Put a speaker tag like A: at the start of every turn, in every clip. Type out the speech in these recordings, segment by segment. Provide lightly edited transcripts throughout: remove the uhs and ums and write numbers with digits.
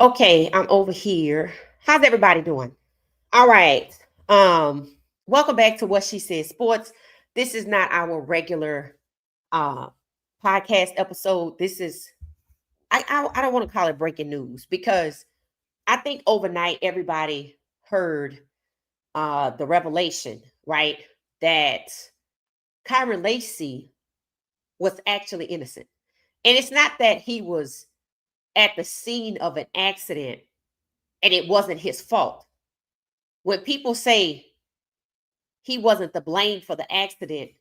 A: Okay, I'm over here. How's everybody doing? All right. Welcome back to What She Said Sports. This is not our regular uh podcast episode. This is I don't want to call it breaking news because I think overnight everybody heard the revelation, right? That Kyren Lacy was actually innocent. And it's not that he was at the scene of an accident and it wasn't his fault. When people say he wasn't the blame for the accident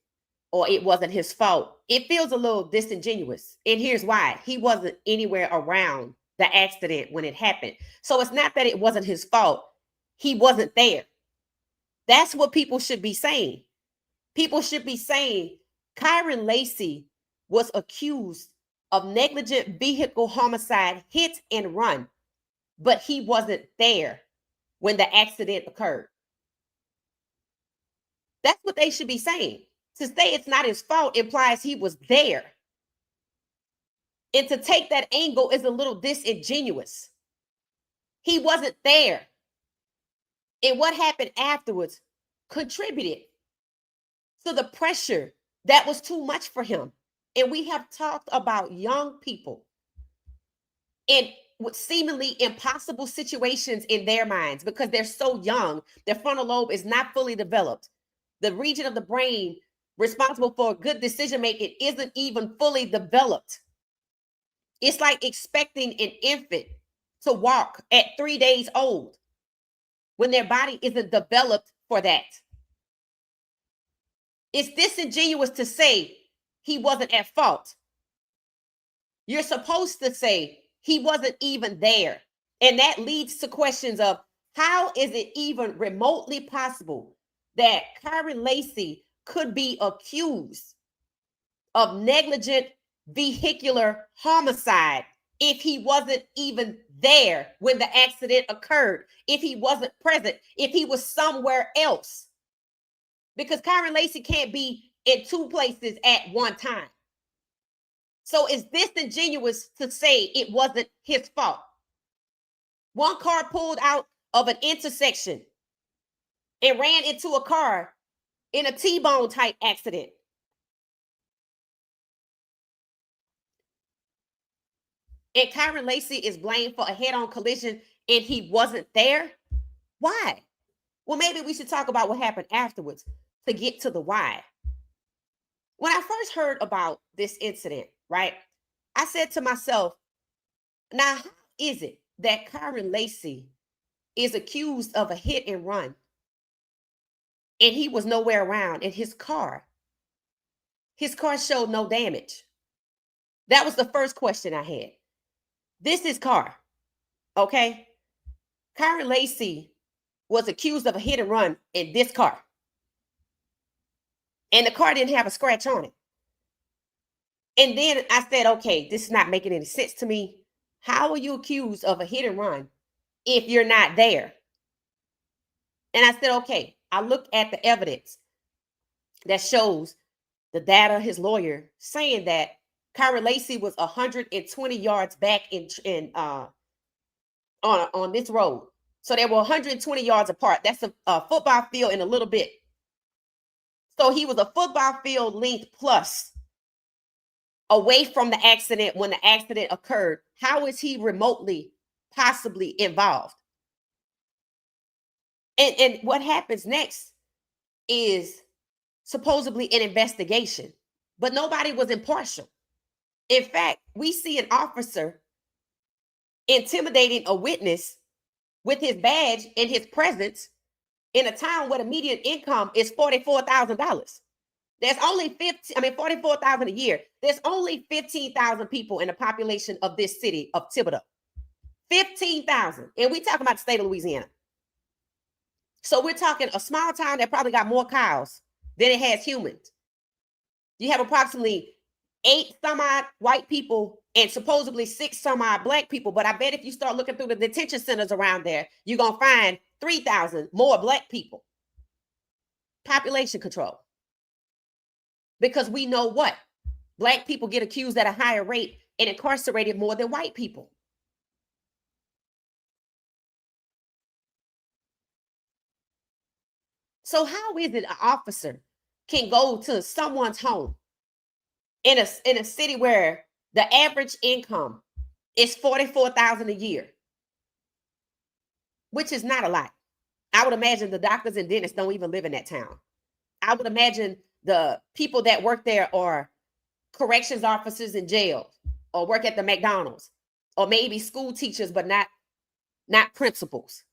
A: or it wasn't his fault, it feels a little disingenuous. And here's why: he wasn't anywhere around the accident when it happened. So it's not that it wasn't his fault, he wasn't there. That's what people should be saying. People should be saying Kyren Lacy was accused of negligent vehicle homicide, hit and run, but he wasn't there when the accident occurred. That's what they should be saying. To say it's not his fault implies he was there. And to take that angle is a little disingenuous. He wasn't there. And what happened afterwards contributed to the pressure that was too much for him. And we have talked about young people and with seemingly impossible situations in their minds because they're so young, their frontal lobe is not fully developed. The region of the brain responsible for good decision making isn't even fully developed. It's like expecting an infant to walk at 3 days old when their body isn't developed for that. It's disingenuous to say he wasn't at fault. You're supposed to say he wasn't even there. And that leads to questions of how is it even remotely possible that Kyren Lacy could be accused of negligent vehicular homicide if he wasn't even there when the accident occurred, if he wasn't present, if he was somewhere else? Because Kyren Lacy can't be in two places at one time. So it's disingenuous to say it wasn't his fault. One car pulled out of an intersection and ran into a car in a T-bone type accident. And Kyren Lacy is blamed for a head-on collision and he wasn't there. Why? Well, maybe we should talk about what happened afterwards to get to the why. When I first heard about this incident, right, I said to myself, now, how is it that Kyren Lacy is accused of a hit and run and he was nowhere around in his car? His car showed no damage. That was the first question I had. This is car, okay? Kyren Lacy was accused of a hit and run in this car. And the car didn't have a scratch on it. And then I said, okay, this is not making any sense to me. How are you accused of a hit and run if you're not there? And I said, okay, I looked at the evidence that shows the data, his lawyer saying that Kyren Lacy was 120 yards back on this road. So they were 120 yards apart. That's a football field in a little bit. So he was a football field length plus away from the accident when the accident occurred. How is he remotely possibly involved? And what happens next is supposedly an investigation, but nobody was impartial. In fact, we see an officer intimidating a witness with his badge and his presence in a town where the median income is $44,000. There's only 44,000 a year. There's only 15,000 people in the population of this city of Thibodaux. 15,000. And we talking about the state of Louisiana. So we're talking a small town that probably got more cows than it has humans. You have approximately 8 some odd white people and supposedly 6 some odd black people. But I bet if you start looking through the detention centers around there, you're going to find 3,000 more black people. Population control. Because we know what? Black people get accused at a higher rate and incarcerated more than white people. So how is it an officer can go to someone's home in a city where the average income is 44,000 a year, which is not a lot? I would imagine the doctors and dentists don't even live in that town. I would imagine the people that work there are corrections officers in jail or work at the McDonald's or maybe school teachers, but not principals.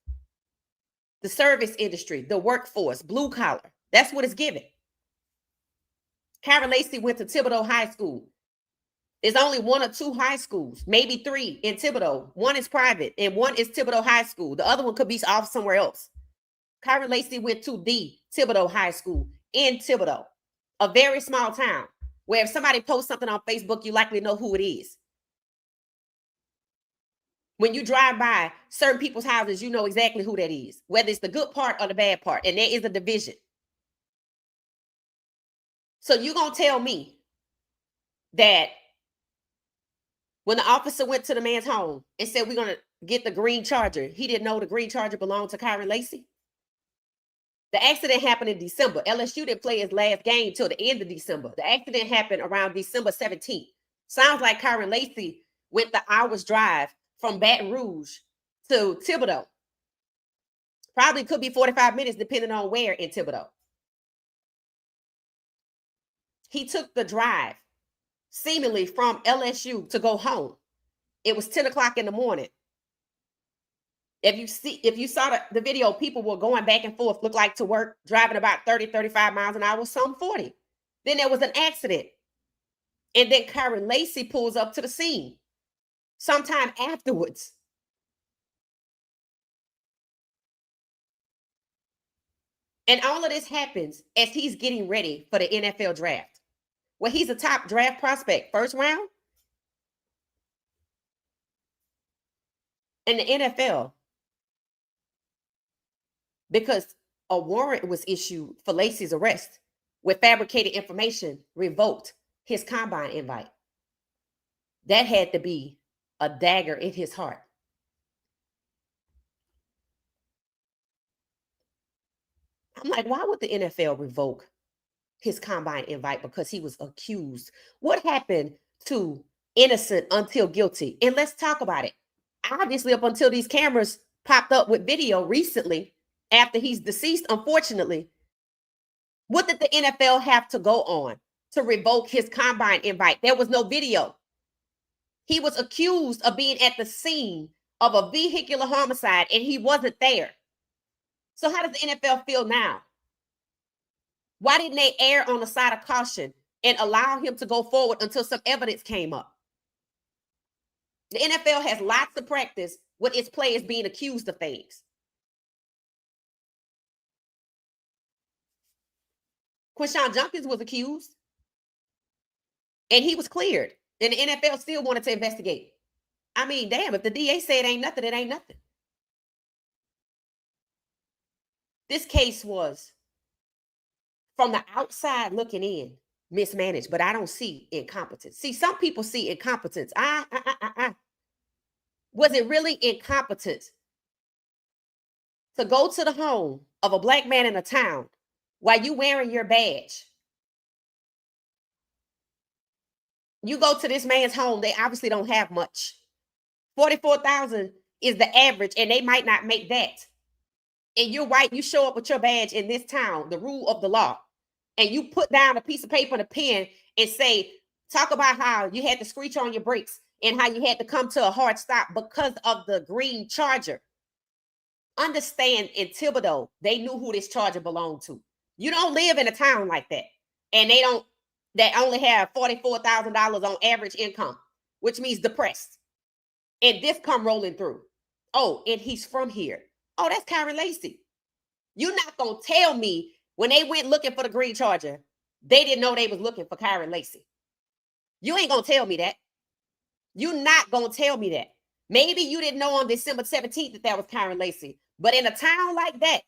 A: The service industry, the workforce, blue collar. That's what it's given. Kyren Lacy went to Thibodeau High School. There's only one or two high schools, maybe three in Thibodeau. One is private and one is Thibodeau High School. The other one could be off somewhere else. Kyren Lacy went to the Thibodeau High School in Thibodeau, a very small town where if somebody posts something on Facebook, you likely know who it is. When you drive by certain people's houses, you know exactly who that is, whether it's the good part or the bad part, and there is a division. So you're going to tell me that when the officer went to the man's home and said, we're going to get the green Charger, he didn't know the green Charger belonged to Kyren Lacy? The accident happened in December. LSU didn't play his last game till the end of December. The accident happened around December 17th. Sounds like Kyren Lacy went the hour's drive from Baton Rouge to Thibodeau. Probably could be 45 minutes depending on where in Thibodeau. He took the drive seemingly from LSU to go home. It was 10 o'clock in the morning. If you saw the video, people were going back and forth, looked like to work, driving about 30, 35 miles an hour, some 40. Then there was an accident. And then Kyren Lacy pulls up to the scene sometime afterwards. And all of this happens as he's getting ready for the NFL draft. Well, he's a top draft prospect, first round. In the NFL, because a warrant was issued for Lacy's arrest with fabricated information, revoked his combine invite. That had to be a dagger in his heart. I'm like, why would the NFL revoke his combine invite because he was accused? What happened to innocent until guilty? And let's talk about it. Obviously, up until these cameras popped up with video recently, after he's deceased, unfortunately, what did the NFL have to go on to revoke his combine invite? There was no video. He was accused of being at the scene of a vehicular homicide and he wasn't there. So how does the NFL feel now? Why didn't they err on the side of caution and allow him to go forward until some evidence came up? The NFL has lots of practice with its players being accused of things. Quinshon Judkins was accused and he was cleared, and the NFL still wanted to investigate. I mean, damn, if the DA said it ain't nothing, it ain't nothing. This case was, from the outside looking in, mismanaged, but I don't see incompetence. See, some people see incompetence. Was it really incompetence to go to the home of a Black man in a town while you wearing your badge? You go to this man's home, they obviously don't have much. 44,000 is the average, and they might not make that. And you're white, you show up with your badge in this town, the rule of the law, and you put down a piece of paper and a pen and say, talk about how you had to screech on your brakes and how you had to come to a hard stop because of the green Charger. Understand, in Thibodeau, they knew who this Charger belonged to. You don't live in a town like that. And they only have $44,000 on average income, which means depressed. And this come rolling through. Oh, and he's from here. Oh, that's Kyren Lacy. You're not going to tell me when they went looking for the green Charger, they didn't know they was looking for Kyren Lacy. You ain't going to tell me that. You're not going to tell me that. Maybe you didn't know on December 17th that was Kyren Lacy. But in a town like that,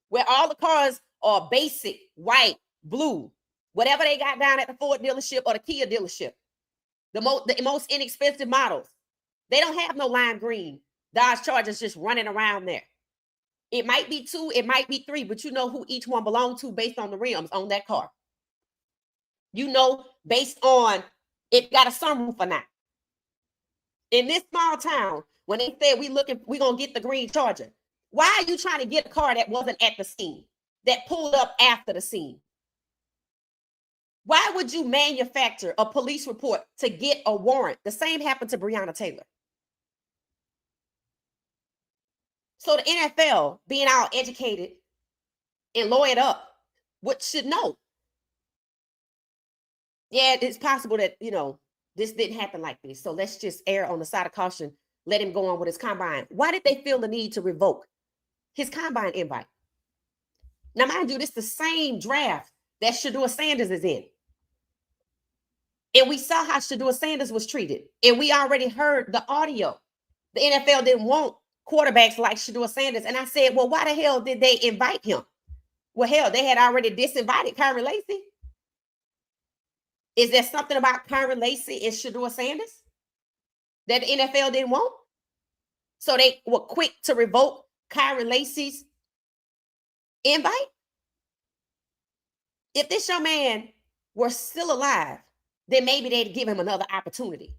A: where all the cars are basic, white, blue, whatever they got down at the Ford dealership or the Kia dealership, the most inexpensive models, they don't have no lime green Dodge Chargers just running around there. It might be two, it might be three, but you know who each one belonged to based on the rims on that car. You know, based on it got a sunroof or not. In this small town, when they said we gonna get the green Charger, why are you trying to get a car that wasn't at the scene, that pulled up after the scene? Why would you manufacture a police report to get a warrant? The same happened to Breonna Taylor. So the NFL, being all educated and lawyered up, what should know? Yeah, it's possible that, this didn't happen like this. So let's just err on the side of caution. Let him go on with his combine. Why did they feel the need to revoke his combine invite? Now, mind you, this is the same draft that Shedeur Sanders is in. And we saw how Shedeur Sanders was treated. And we already heard the audio. The NFL didn't want quarterbacks like Shedeur Sanders. And I said, well, why the hell did they invite him? Well, hell, they had already disinvited Kyren Lacy. Is there something about Kyren Lacy and Shedeur Sanders that the NFL didn't want? So they were quick to revoke Kyren Lacy's invite? If this young man were still alive, then maybe they'd give him another opportunity.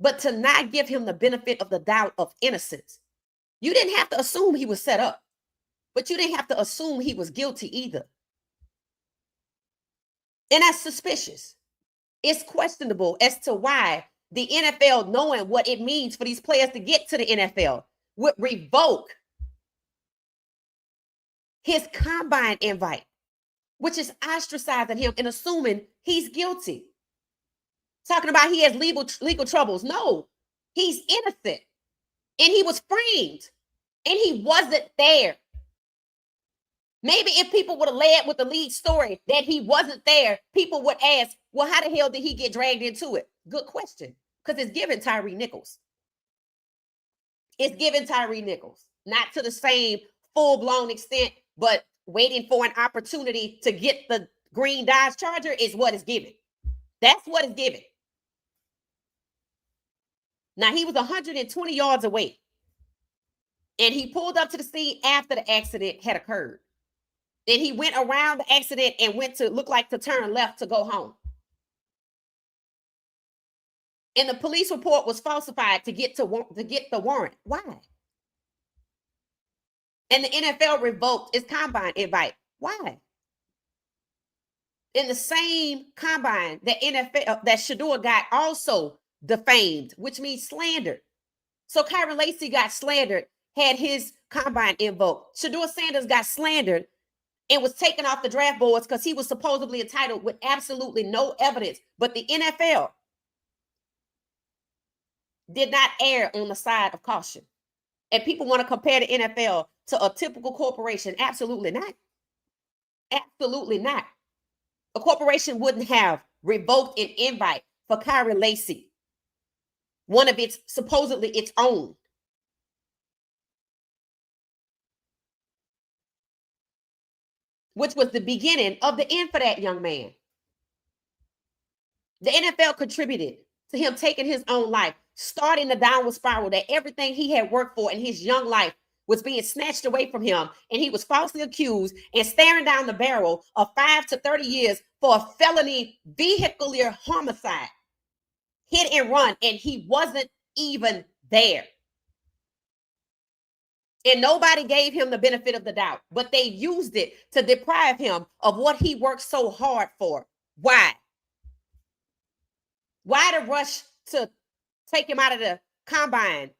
A: But to not give him the benefit of the doubt of innocence, you didn't have to assume he was set up, but you didn't have to assume he was guilty either. And that's suspicious. It's questionable as to why the NFL, knowing what it means for these players to get to the NFL, would revoke his combine invite, which is ostracizing him and assuming he's guilty. Talking about he has legal troubles. No, he's innocent. And he was framed. And he wasn't there. Maybe if people would have led with the lead story that he wasn't there, people would ask, well, how the hell did he get dragged into it? Good question. Because it's given Tyree Nichols. It's given Tyree Nichols. Not to the same full-blown extent, but waiting for an opportunity to get the green Dodge Charger is what is given. That's what is given. Now, he was 120 yards away. And he pulled up to the scene after the accident had occurred. Then he went around the accident and went to look like to turn left to go home. And the police report was falsified to get the warrant. Why? And the NFL revoked its combine invite. Why? In the same combine that Shedeur got also defamed, which means slandered. So Kyren Lacy got slandered, had his combine invoked. Shedeur Sanders got slandered and was taken off the draft boards because he was supposedly entitled with absolutely no evidence. But the NFL did not err on the side of caution. And people want to compare the NFL to a typical corporation. Absolutely not. Absolutely not. A corporation wouldn't have revoked an invite for Kyren Lacy, one of its supposedly its own. Which was the beginning of the end for that young man. The NFL contributed to him taking his own life, starting the downward spiral that everything he had worked for in his young life was being snatched away from him, and he was falsely accused and staring down the barrel of 5 to 30 years for a felony vehicular homicide, hit and run, and he wasn't even there. And nobody gave him the benefit of the doubt, but they used it to deprive him of what he worked so hard for. Why? Why the rush to take him out of the combine?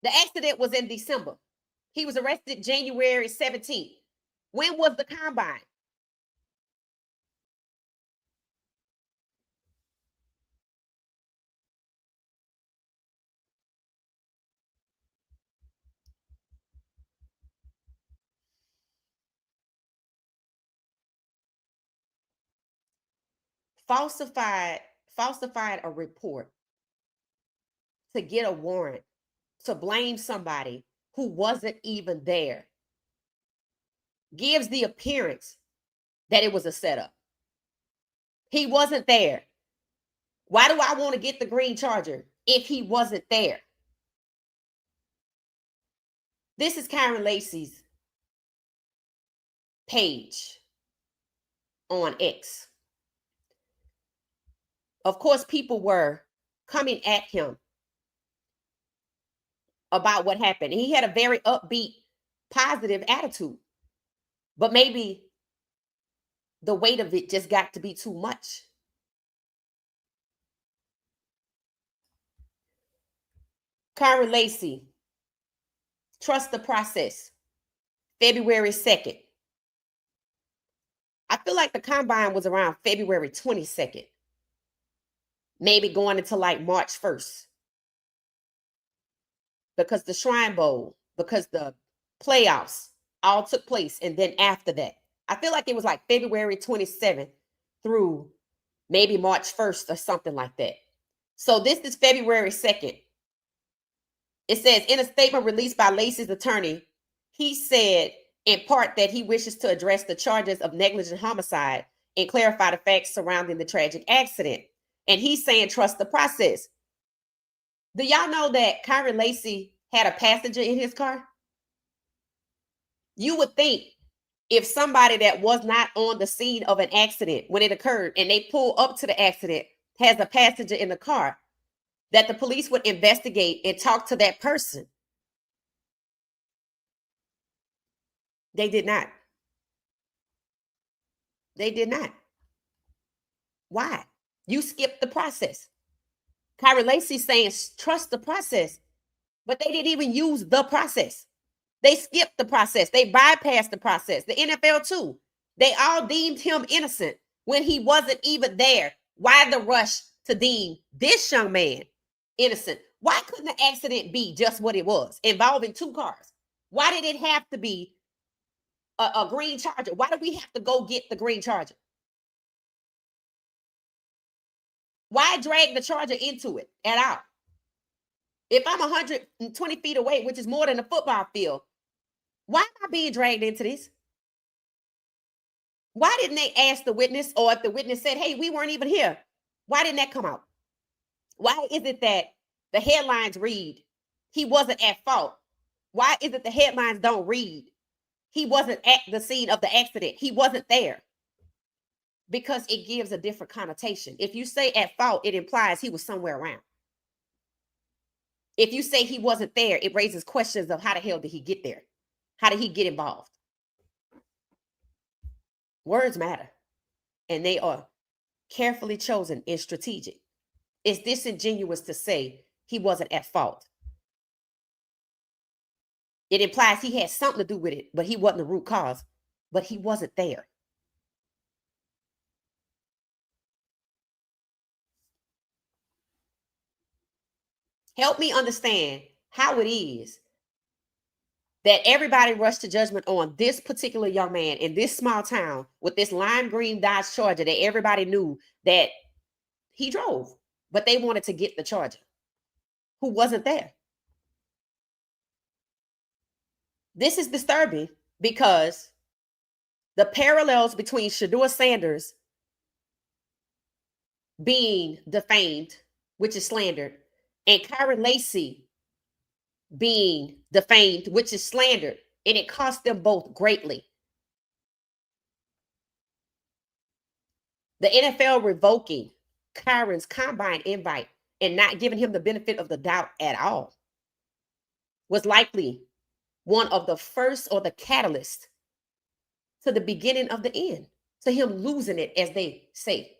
A: The accident was in December. He was arrested January 17th. When was the combine? Falsified a report to get a warrant to blame somebody who wasn't even there. Gives the appearance that it was a setup. He wasn't there. Why do I want to get the green Charger if he wasn't there? This is Kyren Lacy's page on X. Of course, people were coming at him about what happened. He had a very upbeat, positive attitude. But maybe the weight of it just got to be too much. Kyren Lacy, trust the process. February 2nd. I feel like the combine was around February 22nd. Maybe going into like March 1st. Because the Shrine Bowl, because the playoffs all took place. And then after that, I feel like it was like February 27th through maybe March 1st or something like that. So this is February 2nd. It says, in a statement released by Lacy's attorney, he said in part that he wishes to address the charges of negligent homicide and clarify the facts surrounding the tragic accident. And he's saying, trust the process. Do y'all know that Kyren Lacy had a passenger in his car? You would think if somebody that was not on the scene of an accident when it occurred and they pull up to the accident has a passenger in the car, that the police would investigate and talk to that person. They did not. They did not. Why? You skipped the process. Kyren Lacy saying trust the process, but they didn't even use the process. They skipped the process. They bypassed the process. The NFL too. They all deemed him innocent when he wasn't even there. Why the rush to deem this young man innocent? Why couldn't the accident be just what it was, involving two cars? Why did it have to be a green Charger? Why do we have to go get the green Charger? Why drag the Charger into it at all? If I'm 120 feet away, which is more than a football field, why am I being dragged into this? Why didn't they ask the witness, or if the witness said, hey, we weren't even here, why didn't that come out? Why is it that the headlines read, he wasn't at fault? Why is it the headlines don't read, he wasn't at the scene of the accident, he wasn't there? Because it gives a different connotation. If you say at fault, it implies he was somewhere around. If you say he wasn't there, it raises questions of how the hell did he get there? How did he get involved? Words matter, and they are carefully chosen and strategic. It's disingenuous to say he wasn't at fault. It implies he had something to do with it, but he wasn't the root cause, but he wasn't there. Help me understand how it is that everybody rushed to judgment on this particular young man in this small town with this lime green Dodge Charger that everybody knew that he drove, but they wanted to get the Charger, who wasn't there. This is disturbing because the parallels between Shedeur Sanders being defamed, which is slandered, and Kyren Lacy being defamed, which is slandered, and it cost them both greatly. The NFL revoking Kyren's combine invite and not giving him the benefit of the doubt at all was likely one of the first, or the catalyst to the beginning of the end, to him losing it, as they say.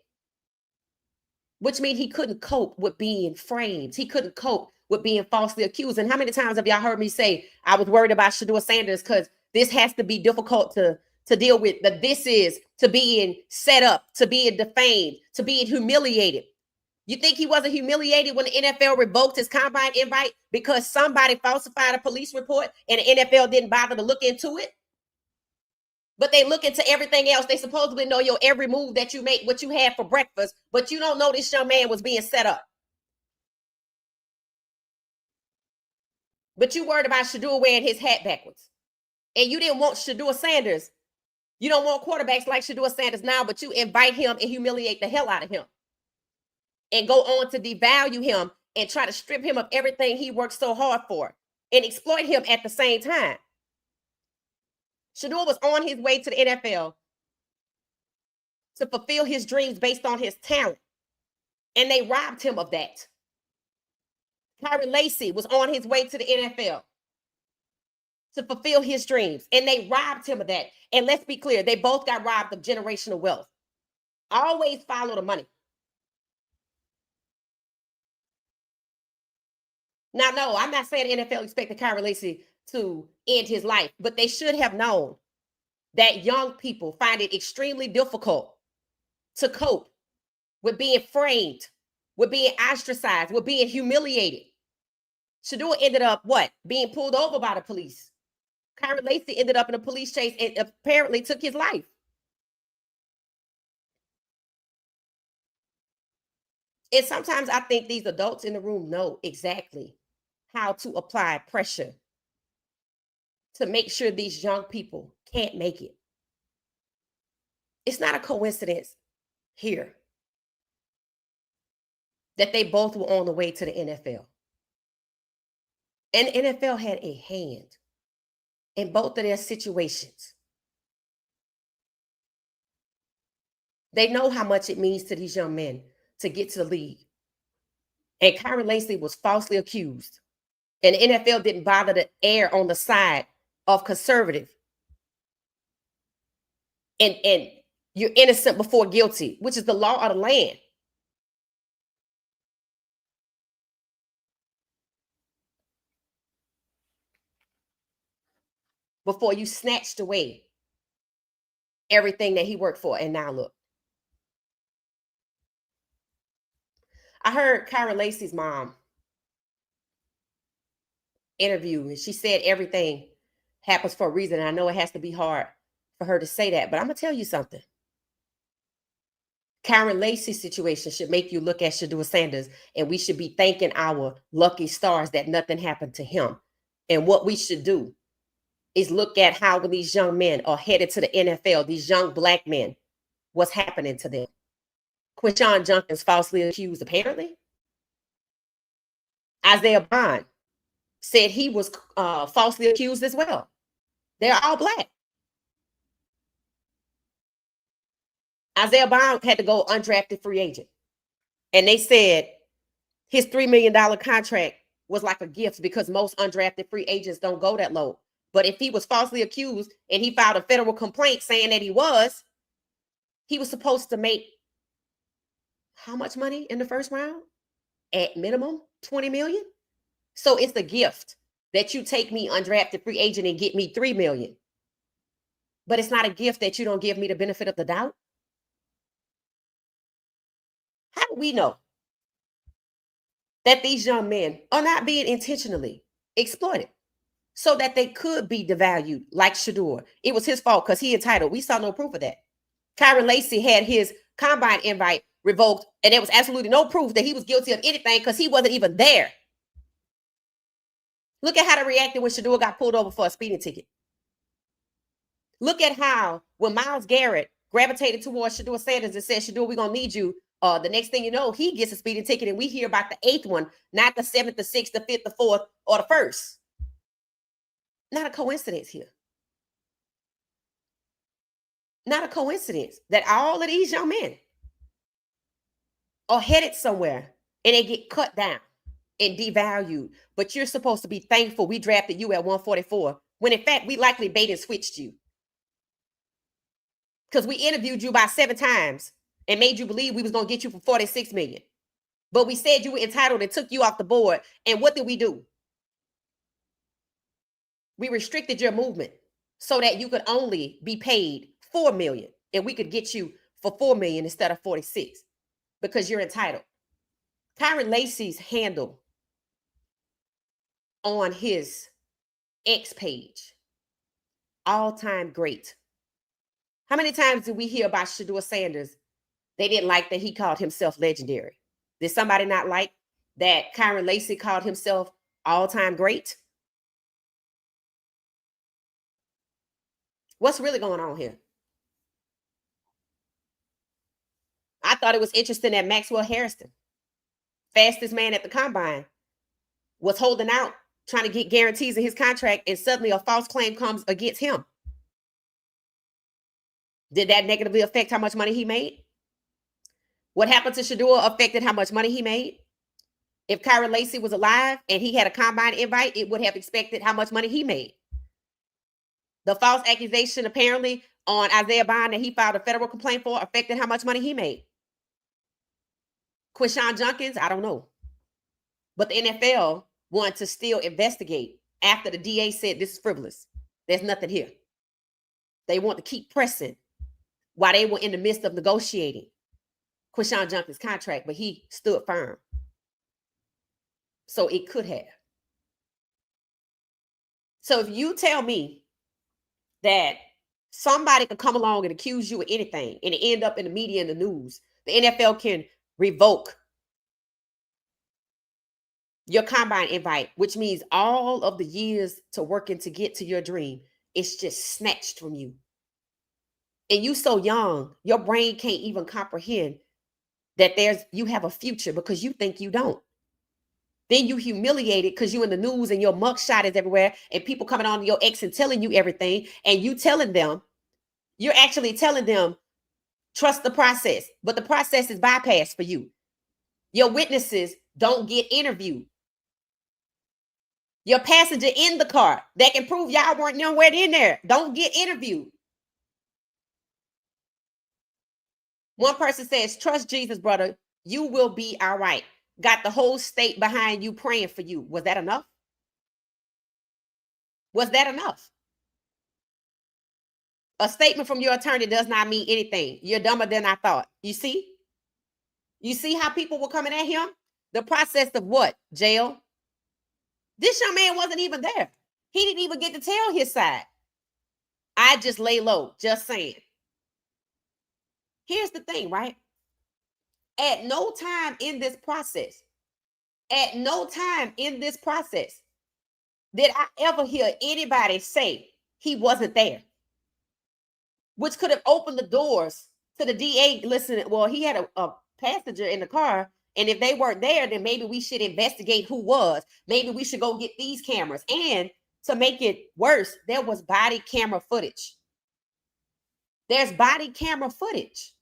A: Which means he couldn't cope with being framed. He couldn't cope with being falsely accused. And how many times have y'all heard me say, I was worried about Shedeur Sanders because this has to be difficult to deal with, that this is to being set up, to being defamed, to being humiliated. You think he wasn't humiliated when the NFL revoked his combine invite because somebody falsified a police report and the NFL didn't bother to look into it? But they look into everything else. They supposedly know your every move that you make, what you had for breakfast, but you don't know this young man was being set up. But you worried about Shedeur wearing his hat backwards. And you didn't want Shedeur Sanders. You don't want quarterbacks like Shedeur Sanders now, but you invite him and humiliate the hell out of him. And go on to devalue him and try to strip him of everything he worked so hard for. and exploit him at the same time. Shedeur was on his way to the NFL to fulfill his dreams based on his talent, and they robbed him of that. Kyren Lacy was on his way to the NFL to fulfill his dreams, and they robbed him of that. And let's be clear, they both got robbed of generational wealth. Always follow the money. Now, no, I'm not saying the NFL expected Kyren Lacy to end his life, but they should have known that young people find it extremely difficult to cope with being framed, with being ostracized, with being humiliated. Shedeur ended up what? Being pulled over by the police. Kyren Lacy ended up in a police chase and apparently took his life. And sometimes I think these adults in the room know exactly how to apply pressure to make sure these young people can't make it. It's not a coincidence here that they both were on the way to the NFL. And the NFL had a hand in both of their situations. They know how much it means to these young men to get to the league. And Kyren Lacy was falsely accused. And the NFL didn't bother to err on the side of conservative. And you're innocent before guilty, which is the law of the land. Before you snatched away everything that he worked for. And now look. I heard Kyren Lacy's mom interview, and she said everything happens for a reason. And I know it has to be hard for her to say that, but I'm going to tell you something. Kyren Lacy's situation should make you look at Shedeur Sanders, and we should be thanking our lucky stars that nothing happened to him. And what we should do is look at how when these young men are headed to the NFL, these young Black men, what's happening to them. Quinshon Judkins falsely accused, apparently. Isaiah Bond said he was falsely accused as well. They're all Black. Isaiah Bond had to go undrafted free agent. And they said his $3 million contract was like a gift because most undrafted free agents don't go that low. But if he was falsely accused and he filed a federal complaint saying that he was supposed to make how much money in the first round? At minimum, 20 million. So it's a gift that you take me undrafted free agent and get me 3 million. But it's not a gift that you don't give me the benefit of the doubt. How do we know that these young men are not being intentionally exploited so that they could be devalued like Shedeur? It was his fault because he entitled. We saw no proof of that. Kyren Lacy had his combine invite revoked, and there was absolutely no proof that he was guilty of anything because he wasn't even there. Look at how they reacted when Shedeur got pulled over for a speeding ticket. Look at how when Myles Garrett gravitated towards Shedeur Sanders and said, Shedeur, we're going to need you. The next thing you know, he gets a speeding ticket, and we hear about the 8th one, not the 7th, the 6th, the 5th, the 4th, or the 1st. Not a coincidence here. Not a coincidence that all of these young men are headed somewhere and they get cut down and devalued. But you're supposed to be thankful we drafted you at 144, when in fact we likely bait and switched you. Because we interviewed you about 7 times and made you believe we was going to get you for 46 million. But we said you were entitled and took you off the board. And what did we do? We restricted your movement so that you could only be paid 4 million, and we could get you for 4 million instead of 46 because you're entitled. Kyren Lacy's handle on his X page, all-time great. How many times did we hear about Shedeur Sanders? They didn't like that he called himself legendary. Did somebody not like that Kyren Lacy called himself all-time great? What's really going on here? I thought it was interesting that Maxwell Harrison, fastest man at the combine, was holding out trying to get guarantees in his contract, and suddenly a false claim comes against him. Did that negatively affect how much money he made? What happened to Shedeur affected how much money he made. If Kyren Lacy was alive and he had a combine invite, it would have expected how much money he made. The false accusation apparently on Isaiah Bond that he filed a federal complaint for affected how much money he made. Quinshon Judkins, I don't know. But the NFL wanted to still investigate after the DA said this is frivolous. There's nothing here. They want to keep pressing while they were in the midst of negotiating Quinshon Judkins' contract, but he stood firm. So it could have. So if you tell me that somebody could come along and accuse you of anything and it end up in the media and the news, the NFL can revoke your combine invite, which means all of the years to working to get to your dream, it's just snatched from you. And you so young, your brain can't even comprehend that you have a future because you think you don't. Then you humiliated because you in the news and your mugshot is everywhere and people coming on your ex and telling you everything, and you telling them, you're actually telling them, trust the process, but the process is bypassed for you. Your witnesses don't get interviewed. Your passenger in the car that can prove y'all weren't nowhere in there don't get interviewed. One person says, trust Jesus, brother. You will be all right. Got the whole state behind you praying for you. Was that enough? Was that enough? A statement from your attorney does not mean anything. You're dumber than I thought. You see? You see how people were coming at him? The process of what? Jail? This young man wasn't even there. He didn't even get to tell his side. I just lay low, just saying. Here's the thing, right? At no time in this process, did I ever hear anybody say he wasn't there, which could have opened the doors to the DA. Listen, well, he had a passenger in the car, and if they weren't there, then maybe we should investigate who was. Maybe we should go get these cameras. And to make it worse, there was body camera footage. There's body camera footage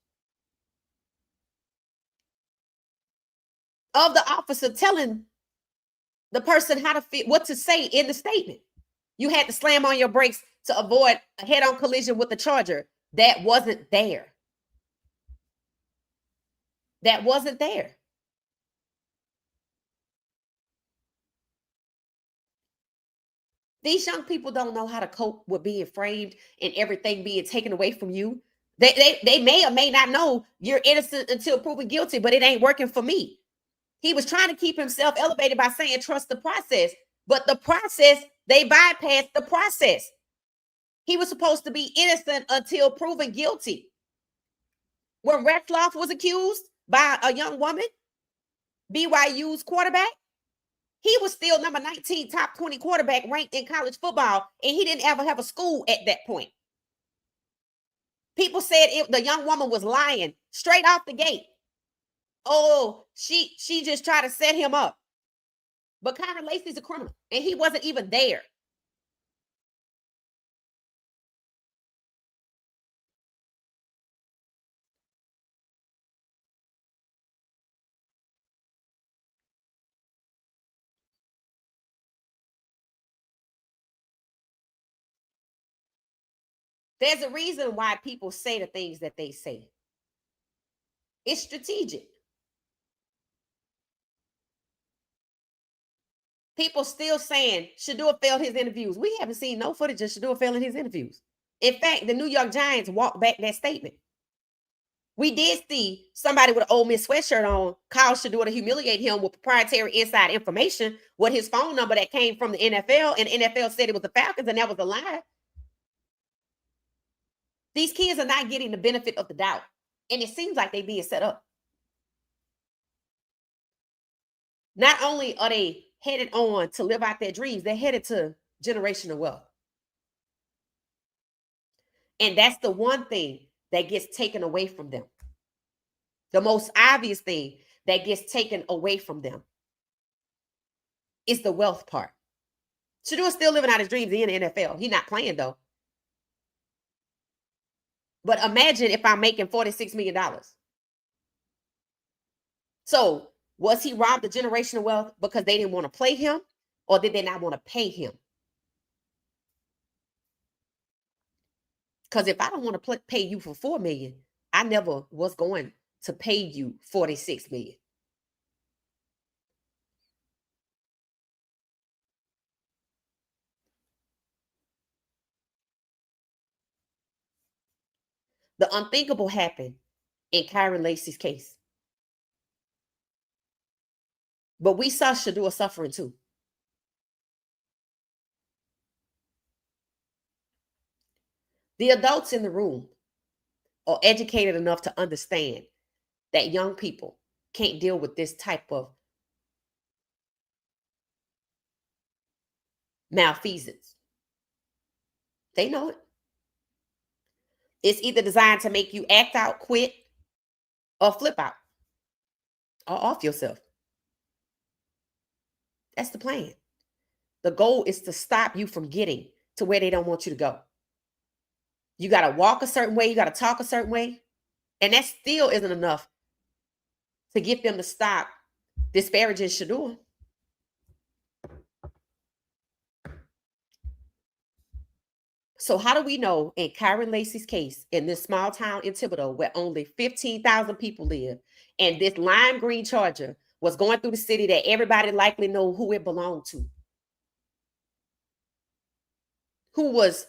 A: of the officer telling the person how to fit, what to say in the statement. You had to slam on your brakes to avoid a head-on collision with the Charger. That wasn't there. That wasn't there. These young people don't know how to cope with being framed and everything being taken away from you. They may or may not know you're innocent until proven guilty, but it ain't working for me. He was trying to keep himself elevated by saying, trust the process. But the process, they bypassed the process. He was supposed to be innocent until proven guilty. When Retzloff was accused by a young woman, BYU's quarterback, he was still number 19 top 20 quarterback ranked in college football, and he didn't ever have a school at that point. People said the young woman was lying straight off the gate. Oh, she just tried to set him up. But Kyren Lacy's a criminal, and he wasn't even there. There's a reason why people say the things that they say. It's strategic. People still saying Shedeur failed his interviews. We haven't seen no footage of Shedeur failing his interviews. In fact, the New York Giants walked back that statement. We did see somebody with an Ole Miss sweatshirt on call Shedeur to humiliate him with proprietary inside information with his phone number that came from the NFL, and the NFL said it was the Falcons, and that was a lie. These kids are not getting the benefit of the doubt, and it seems like they're being set up. Not only are they headed on to live out their dreams, they're headed to generational wealth. And that's the one thing that gets taken away from them. The most obvious thing that gets taken away from them is the wealth part. Shedeur's still living out his dreams in the NFL. He's not playing though. But imagine if I'm making $46 million. So was he robbed of generational wealth because they didn't want to play him, or did they not want to pay him? Because if I don't want to pay you for $4 million, I never was going to pay you $46 million. The unthinkable happened in Kyren Lacy's case. But we saw Shedeur suffering too. The adults in the room are educated enough to understand that young people can't deal with this type of malfeasance. They know it. It's either designed to make you act out, quit, or flip out, or off yourself. That's the plan. The goal is to stop you from getting to where they don't want you to go. You got to walk a certain way. You got to talk a certain way. And that still isn't enough to get them to stop disparaging Shedeur. So how do we know in Kyren Lacy's case, in this small town in Thibodeau, where only 15,000 people live, and this lime green Charger was going through the city that everybody likely know who it belonged to, who was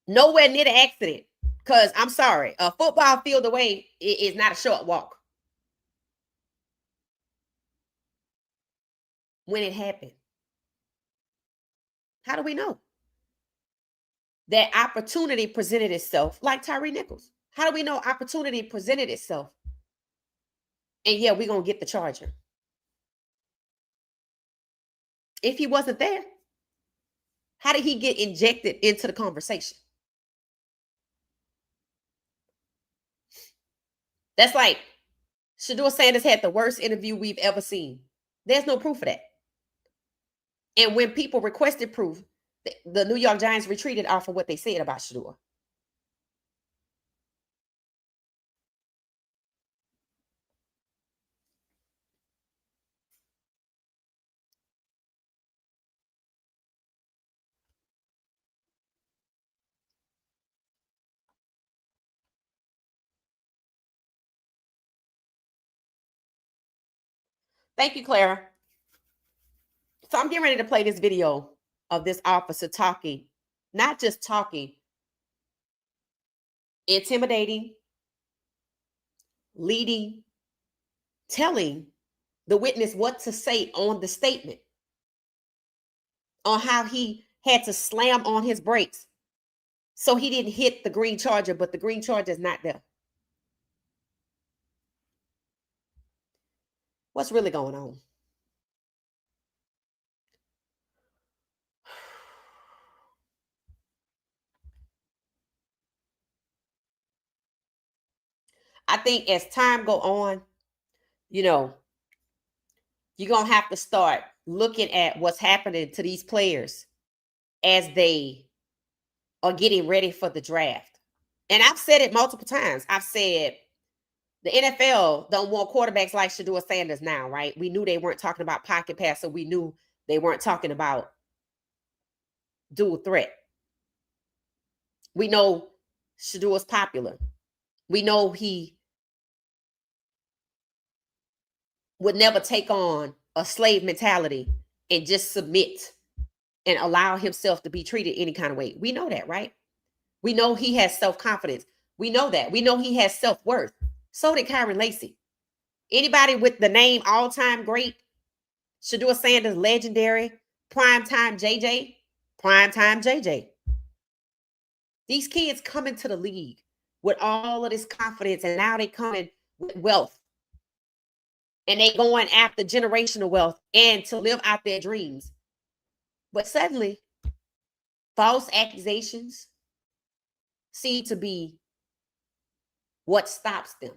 A: nowhere near the accident? Because I'm sorry, a football field away is not a short walk. When it happened, how do we know? That opportunity presented itself, like Tyree Nichols. How do we know opportunity presented itself? And yeah, we're going to get the Charger. If he wasn't there, how did he get injected into the conversation? That's like Shedeur Sanders had the worst interview we've ever seen. There's no proof of that. And when people requested proof, the New York Giants retreated off of what they said about Shedeur. Thank you, Clara. So I'm getting ready to play this video of this officer talking, not just talking, intimidating, leading, telling the witness what to say on the statement, on how he had to slam on his brakes so he didn't hit the green Charger, but the green Charger is not there. What's really going on? I think as time go on, you know, you're going to have to start looking at what's happening to these players as they are getting ready for the draft. And I've said it multiple times. I've said the NFL don't want quarterbacks like Shedeur Sanders now, right? We knew they weren't talking about pocket pass, so we knew they weren't talking about dual threat. We know Shedeur's popular. We know he would never take on a slave mentality and just submit and allow himself to be treated any kind of way. We know that, right? We know he has self-confidence. We know that. We know he has self-worth. So did Kyren Lacy. Anybody with the name all-time great, Shedeur Sanders, legendary, primetime JJ. These kids come into the league with all of this confidence, and now they coming with wealth. And they going after generational wealth and to live out their dreams. But suddenly, false accusations seem to be what stops them.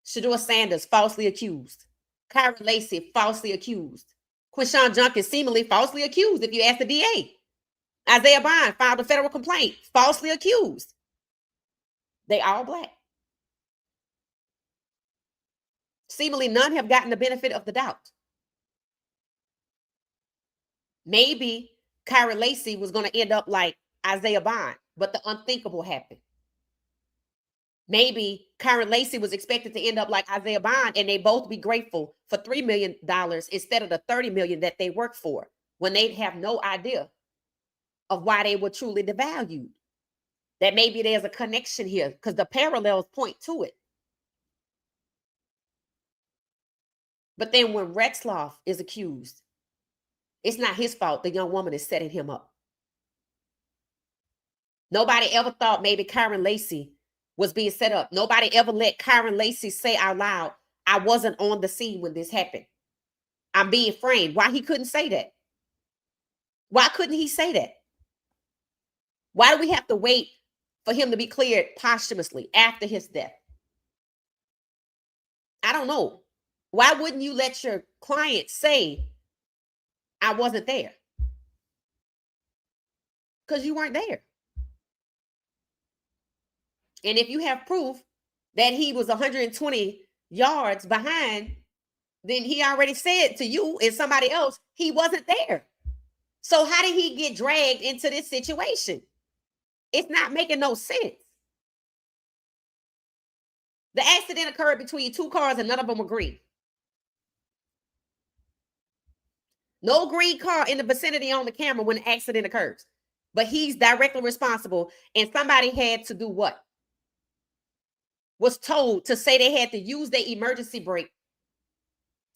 A: Shedeur Sanders falsely accused. Kyren Lacy falsely accused. Quinshon Junkins seemingly falsely accused, if you ask the DA. Isaiah Bond filed a federal complaint, falsely accused. They all black. Seemingly none have gotten the benefit of the doubt. Maybe Kyren Lacy was going to end up like Isaiah Bond, but the unthinkable happened. Maybe Kyren Lacy was expected to end up like Isaiah Bond, and they both be grateful for $3 million instead of the $30 million that they worked for, when they'd have no idea of why they were truly devalued. That maybe there's a connection here because the parallels point to it. But then when Retzloff is accused, it's not his fault. The young woman is setting him up. Nobody ever thought maybe Kyren Lacy was being set up. Nobody ever let Kyren Lacy say out loud, I wasn't on the scene when this happened. I'm being framed. Why he couldn't say that? Why couldn't he say that? Why do we have to wait for him to be cleared posthumously after his death? I don't know. Why wouldn't you let your client say, I wasn't there? Because you weren't there. And if you have proof that he was 120 yards behind, then he already said to you and somebody else he wasn't there. So how did he get dragged into this situation? It's not making no sense. The accident occurred between two cars and none of them were green. No green car in the vicinity on the camera when the accident occurs. But he's directly responsible, and somebody had to do what? Was told to say they had to use their emergency brake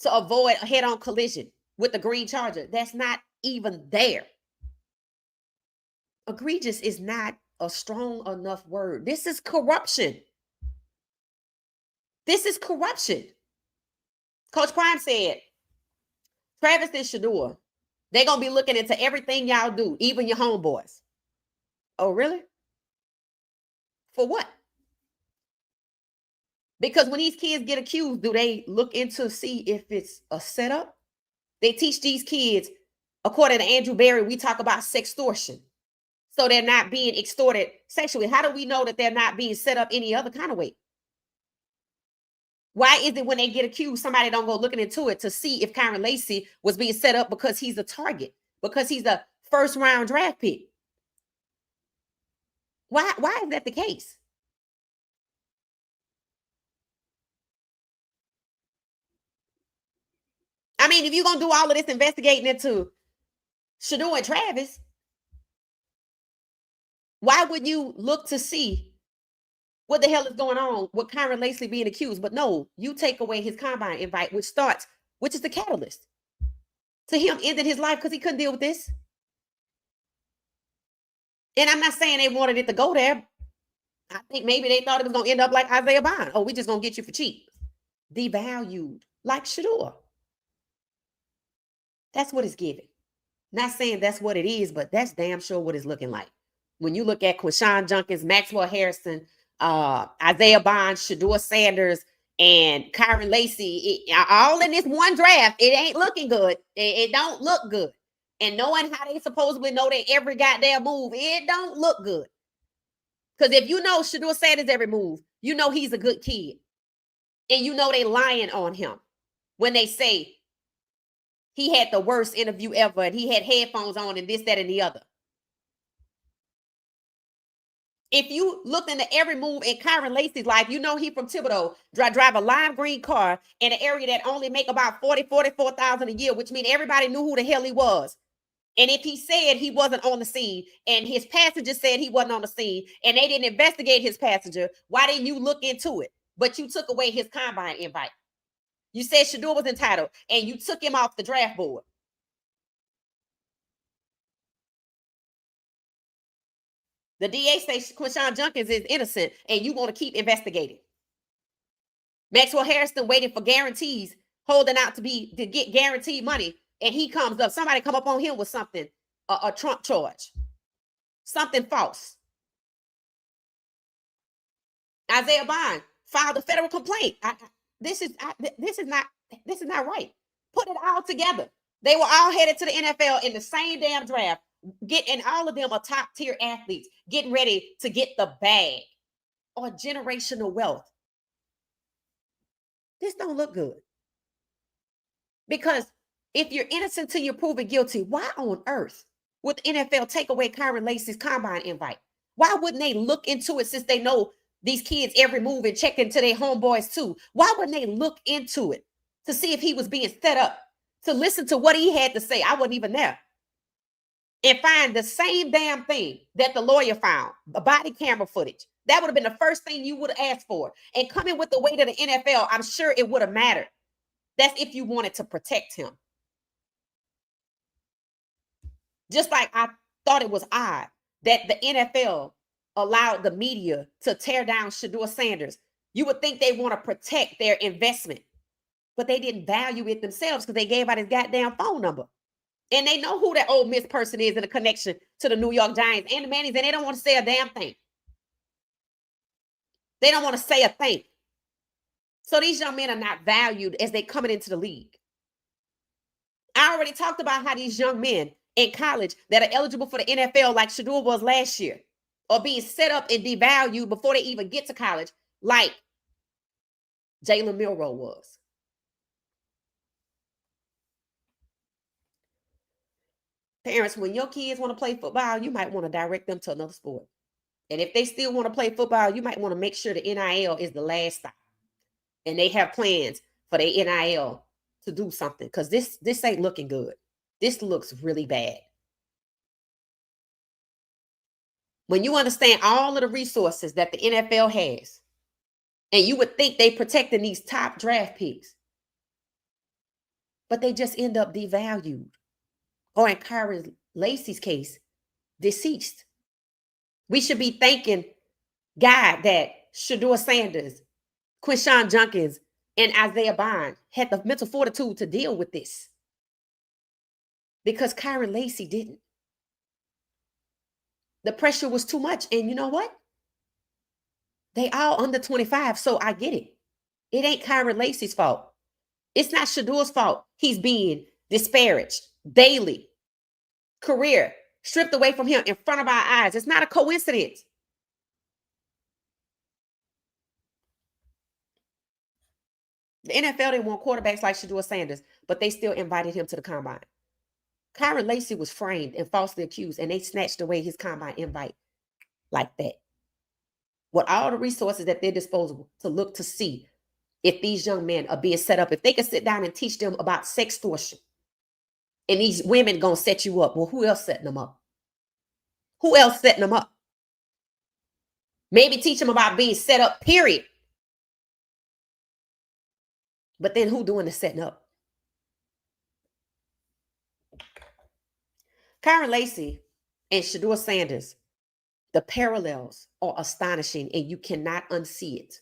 A: to avoid a head-on collision with the green Charger. That's not even there. Egregious is not a strong enough word. This is corruption. This is corruption. Coach Prime said, Travis and Shedeur, they're going to be looking into everything y'all do, even your homeboys. Oh, really? For what? Because when these kids get accused, do they look into see if it's a setup? They teach these kids, according to Andrew Berry, we talk about sextortion. So they're not being extorted sexually. How do we know that they're not being set up any other kind of way? Why is it when they get accused, somebody don't go looking into it to see if Kyren Lacy was being set up because he's a target, because he's a first round draft pick? Why is that the case? I mean, if you're going to do all of this investigating into Shedeur and Travis, why would you look to see what the hell is going on with Kyren Lacy being accused? But no, you take away his combine invite, which is the catalyst to him ending his life because he couldn't deal with this. And I'm not saying they wanted it to go there. I think maybe they thought it was going to end up like Isaiah Bond. Oh, we just going to get you for cheap. Devalued like Shedeur. That's what it's giving. Not saying that's what it is, but that's damn sure what it's looking like. When you look at Quinshon Junkins, Maxwell Harrison, Isaiah Bond, Shedeur Sanders, and Kyren Lacy, all in this one draft, it ain't looking good. It don't look good. And knowing how they supposedly know their every goddamn move, it don't look good. Because if you know Shedeur Sanders' every move, you know he's a good kid. And you know they lying on him when they say he had the worst interview ever and he had headphones on and this, that, and the other. If you looked into every move in Kyren Lacy's life, you know he from Thibodeau, drive a lime green car in an area that only make about $44,000 a year, which means everybody knew who the hell he was. And if he said he wasn't on the scene and his passenger said he wasn't on the scene and they didn't investigate his passenger, why didn't you look into it? But you took away his combine invite. You said Shedeur was entitled and you took him off the draft board. The DA says Quinshon Junkins is innocent and you want to keep investigating. Maxwell Harrison waiting for guarantees, holding out to get guaranteed money, and he comes up. Somebody come up on him with something, a Trump charge, something false. Isaiah Bond filed a federal complaint. This is not right. Put it all together. They were all headed to the NFL in the same damn draft, and all of them are top tier athletes, getting ready to get the bag or generational wealth. This don't look good. Because if you're innocent till you're proven guilty, why on earth would the NFL take away Kyren Lacy's combine invite? Why wouldn't they look into it since they know these kids every move and check into their homeboys too? Why wouldn't they look into it to see if he was being set up, to listen to what he had to say? I wasn't even there. And find the same damn thing that the lawyer found, the body camera footage. That would have been the first thing you would have asked for. And coming with the weight of the NFL, I'm sure it would have mattered. That's if you wanted to protect him. Just like I thought it was odd that the NFL allowed the media to tear down Shedeur Sanders. You would think they want to protect their investment, but they didn't value it themselves because they gave out his goddamn phone number. And they know who that Ole Miss person is in a connection to the New York Giants and the Mannings, and they don't want to say a damn thing. They don't want to say a thing. So these young men are not valued as they coming into the league. I already talked about how these young men in college that are eligible for the NFL, like Shedeur was last year, are being set up and devalued before they even get to college, like Jalen Milroe was. Parents, when your kids want to play football, you might want to direct them to another sport. And if they still want to play football, you might want to make sure the NIL is the last stop. And they have plans for the NIL to do something, because this ain't looking good. This looks really bad. When you understand all of the resources that the NFL has, and you would think they protecting these top draft picks, but they just end up devalued. Or in Kyren Lacy's case, deceased. We should be thanking God that Shedeur Sanders, Quinshon Judkins, and Isaiah Bond had the mental fortitude to deal with this, because Kyren Lacy didn't. The pressure was too much. And you know what? They all under 25, so I get it. It ain't Kyren Lacy's fault. It's not Shedeur's fault. He's being disparaged daily. Career stripped away from him in front of our eyes. It's not a coincidence. The NFL didn't want quarterbacks like Shedeur Sanders, but they still invited him to the combine. Kyren Lacy was framed and falsely accused, and they snatched away his combine invite like that. With all the resources at their disposal to look to see if these young men are being set up, if they can sit down and teach them about sextortion, and these women gonna set you up. Well, who else setting them up? Who else setting them up? Maybe teach them about being set up, period. But then who doing the setting up? Kyren Lacy and Shedeur Sanders, the parallels are astonishing, and you cannot unsee it.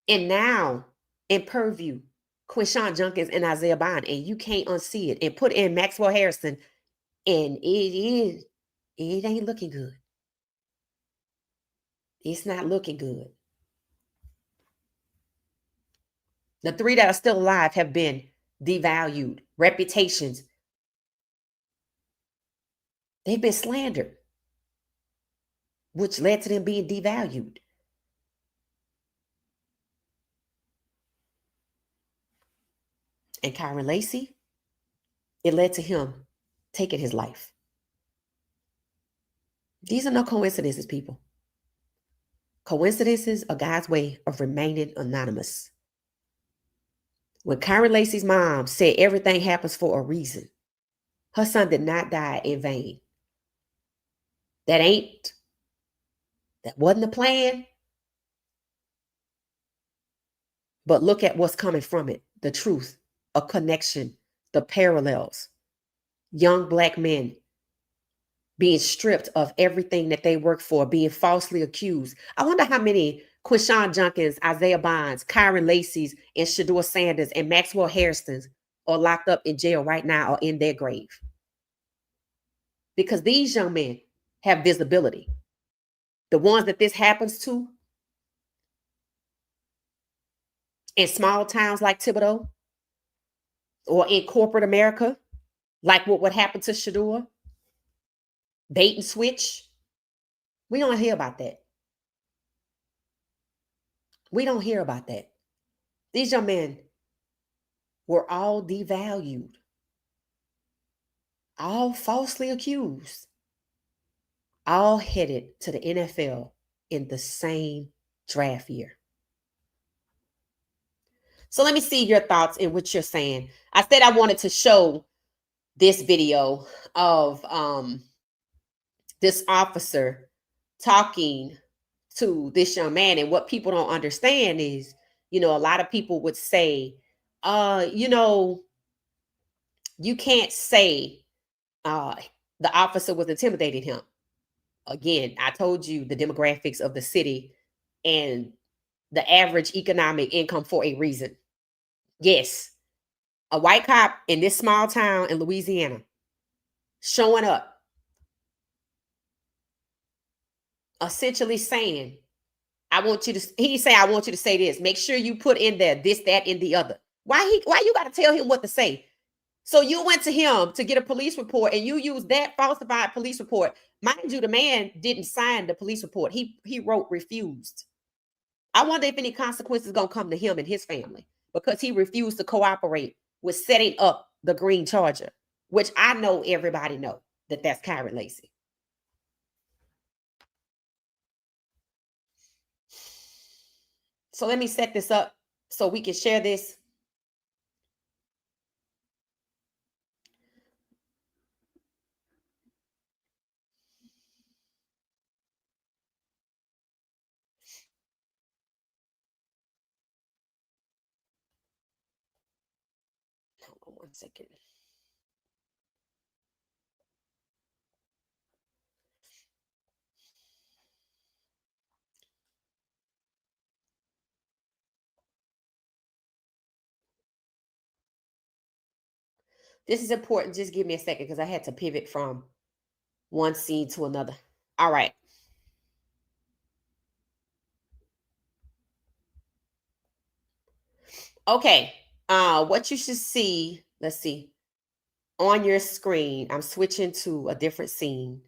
A: And now in purview, Quinshon Judkins and Isaiah Bond, and you can't unsee it. And put in Maxwell Harrison, and it ain't looking good. It's not looking good. The three that are still alive have been devalued. Reputations, they've been slandered, which led to them being devalued. And Kyren Lacy, it led to him taking his life. These are no coincidences, people. Coincidences are God's way of remaining anonymous. When Kyren Lacy's mom said everything happens for a reason, her son did not die in vain. That wasn't the plan. But look at what's coming from it. The truth, a connection, the parallels. Young Black men being stripped of everything that they work for, being falsely accused. I wonder how many Quinshon Judkins, Isaiah Bonds, Kyren Lacy's, and Shedeur Sanders, and Maxwell Harrison's are locked up in jail right now or in their grave. Because these young men have visibility. The ones that this happens to in small towns like Thibodaux, or in corporate America, like what happened to Shedeur, bait and switch. We don't hear about that. We don't hear about that. These young men were all devalued, all falsely accused, all headed to the NFL in the same draft year. So let me see your thoughts and what you're saying. I said I wanted to show this video of this officer talking to this young man. And what people don't understand is, a lot of people would say, you can't say the officer was intimidating him. Again, I told you the demographics of the city and the average economic income for a reason. Yes, a white cop in this small town in Louisiana showing up, essentially saying, I want you to say this. Make sure you put in there this, that, and the other. Why you got to tell him what to say? So you went to him to get a police report and you used that falsified police report. Mind you, the man didn't sign the police report. He wrote refused. I wonder if any consequences going to come to him and his family because he refused to cooperate with setting up the green Charger, which I know everybody know that's Kyren Lacy. So let me set this up so we can share this. Hold on 1 second. This is important. Just give me a second because I had to pivot from one scene to another. All right. Okay. What you should see, let's see, on your screen. I'm switching to a different scene.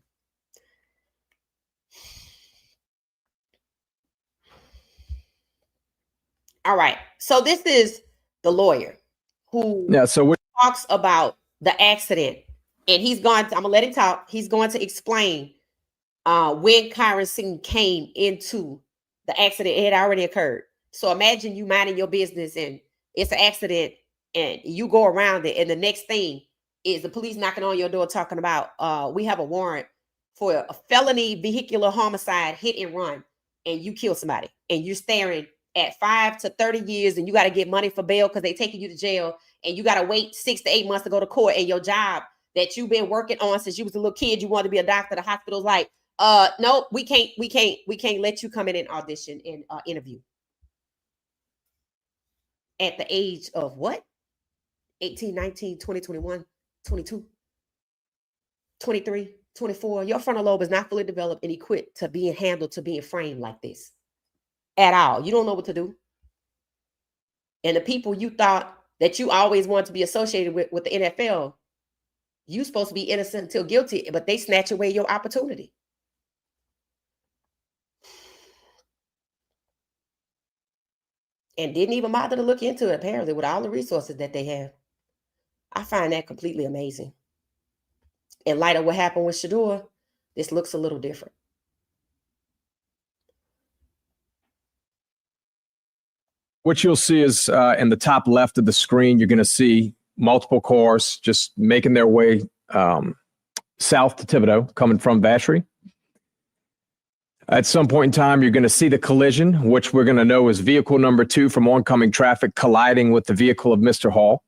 A: All right. So this is the lawyer who talks about the accident. And I'm gonna let him talk. He's going to explain when Kyren Lacy came into the accident. It had already occurred. So imagine you minding your business and it's an accident and you go around it. And the next thing is the police knocking on your door talking about, we have a warrant for a felony vehicular homicide hit and run. And you kill somebody and you're staring at 5 to 30 years and you got to get money for bail because they taking you to jail and you got to wait 6 to 8 months to go to court. And your job that you've been working on since you was a little kid, you wanted to be a doctor, the hospital's like, no, we can't let you come in and audition and interview. At the age of what? 18, 19, 20, 21, 22, 23, 24. Your frontal lobe is not fully developed and equipped to being handled, to being framed like this at all. You don't know what to do. And the people you thought that you always wanted to be associated with the NFL, you supposed to be innocent until guilty, but they snatch away your opportunity. And didn't even bother to look into it, apparently, with all the resources that they have. I find that completely amazing. In light of what happened with Shedeur, this looks a little different.
B: What you'll see is in the top left of the screen, you're going to see multiple cars just making their way south to Thibodaux, coming from Vacherie. At some point in time, you're going to see the collision, which we're going to know is vehicle number 2 from oncoming traffic colliding with the vehicle of Mr. Hall.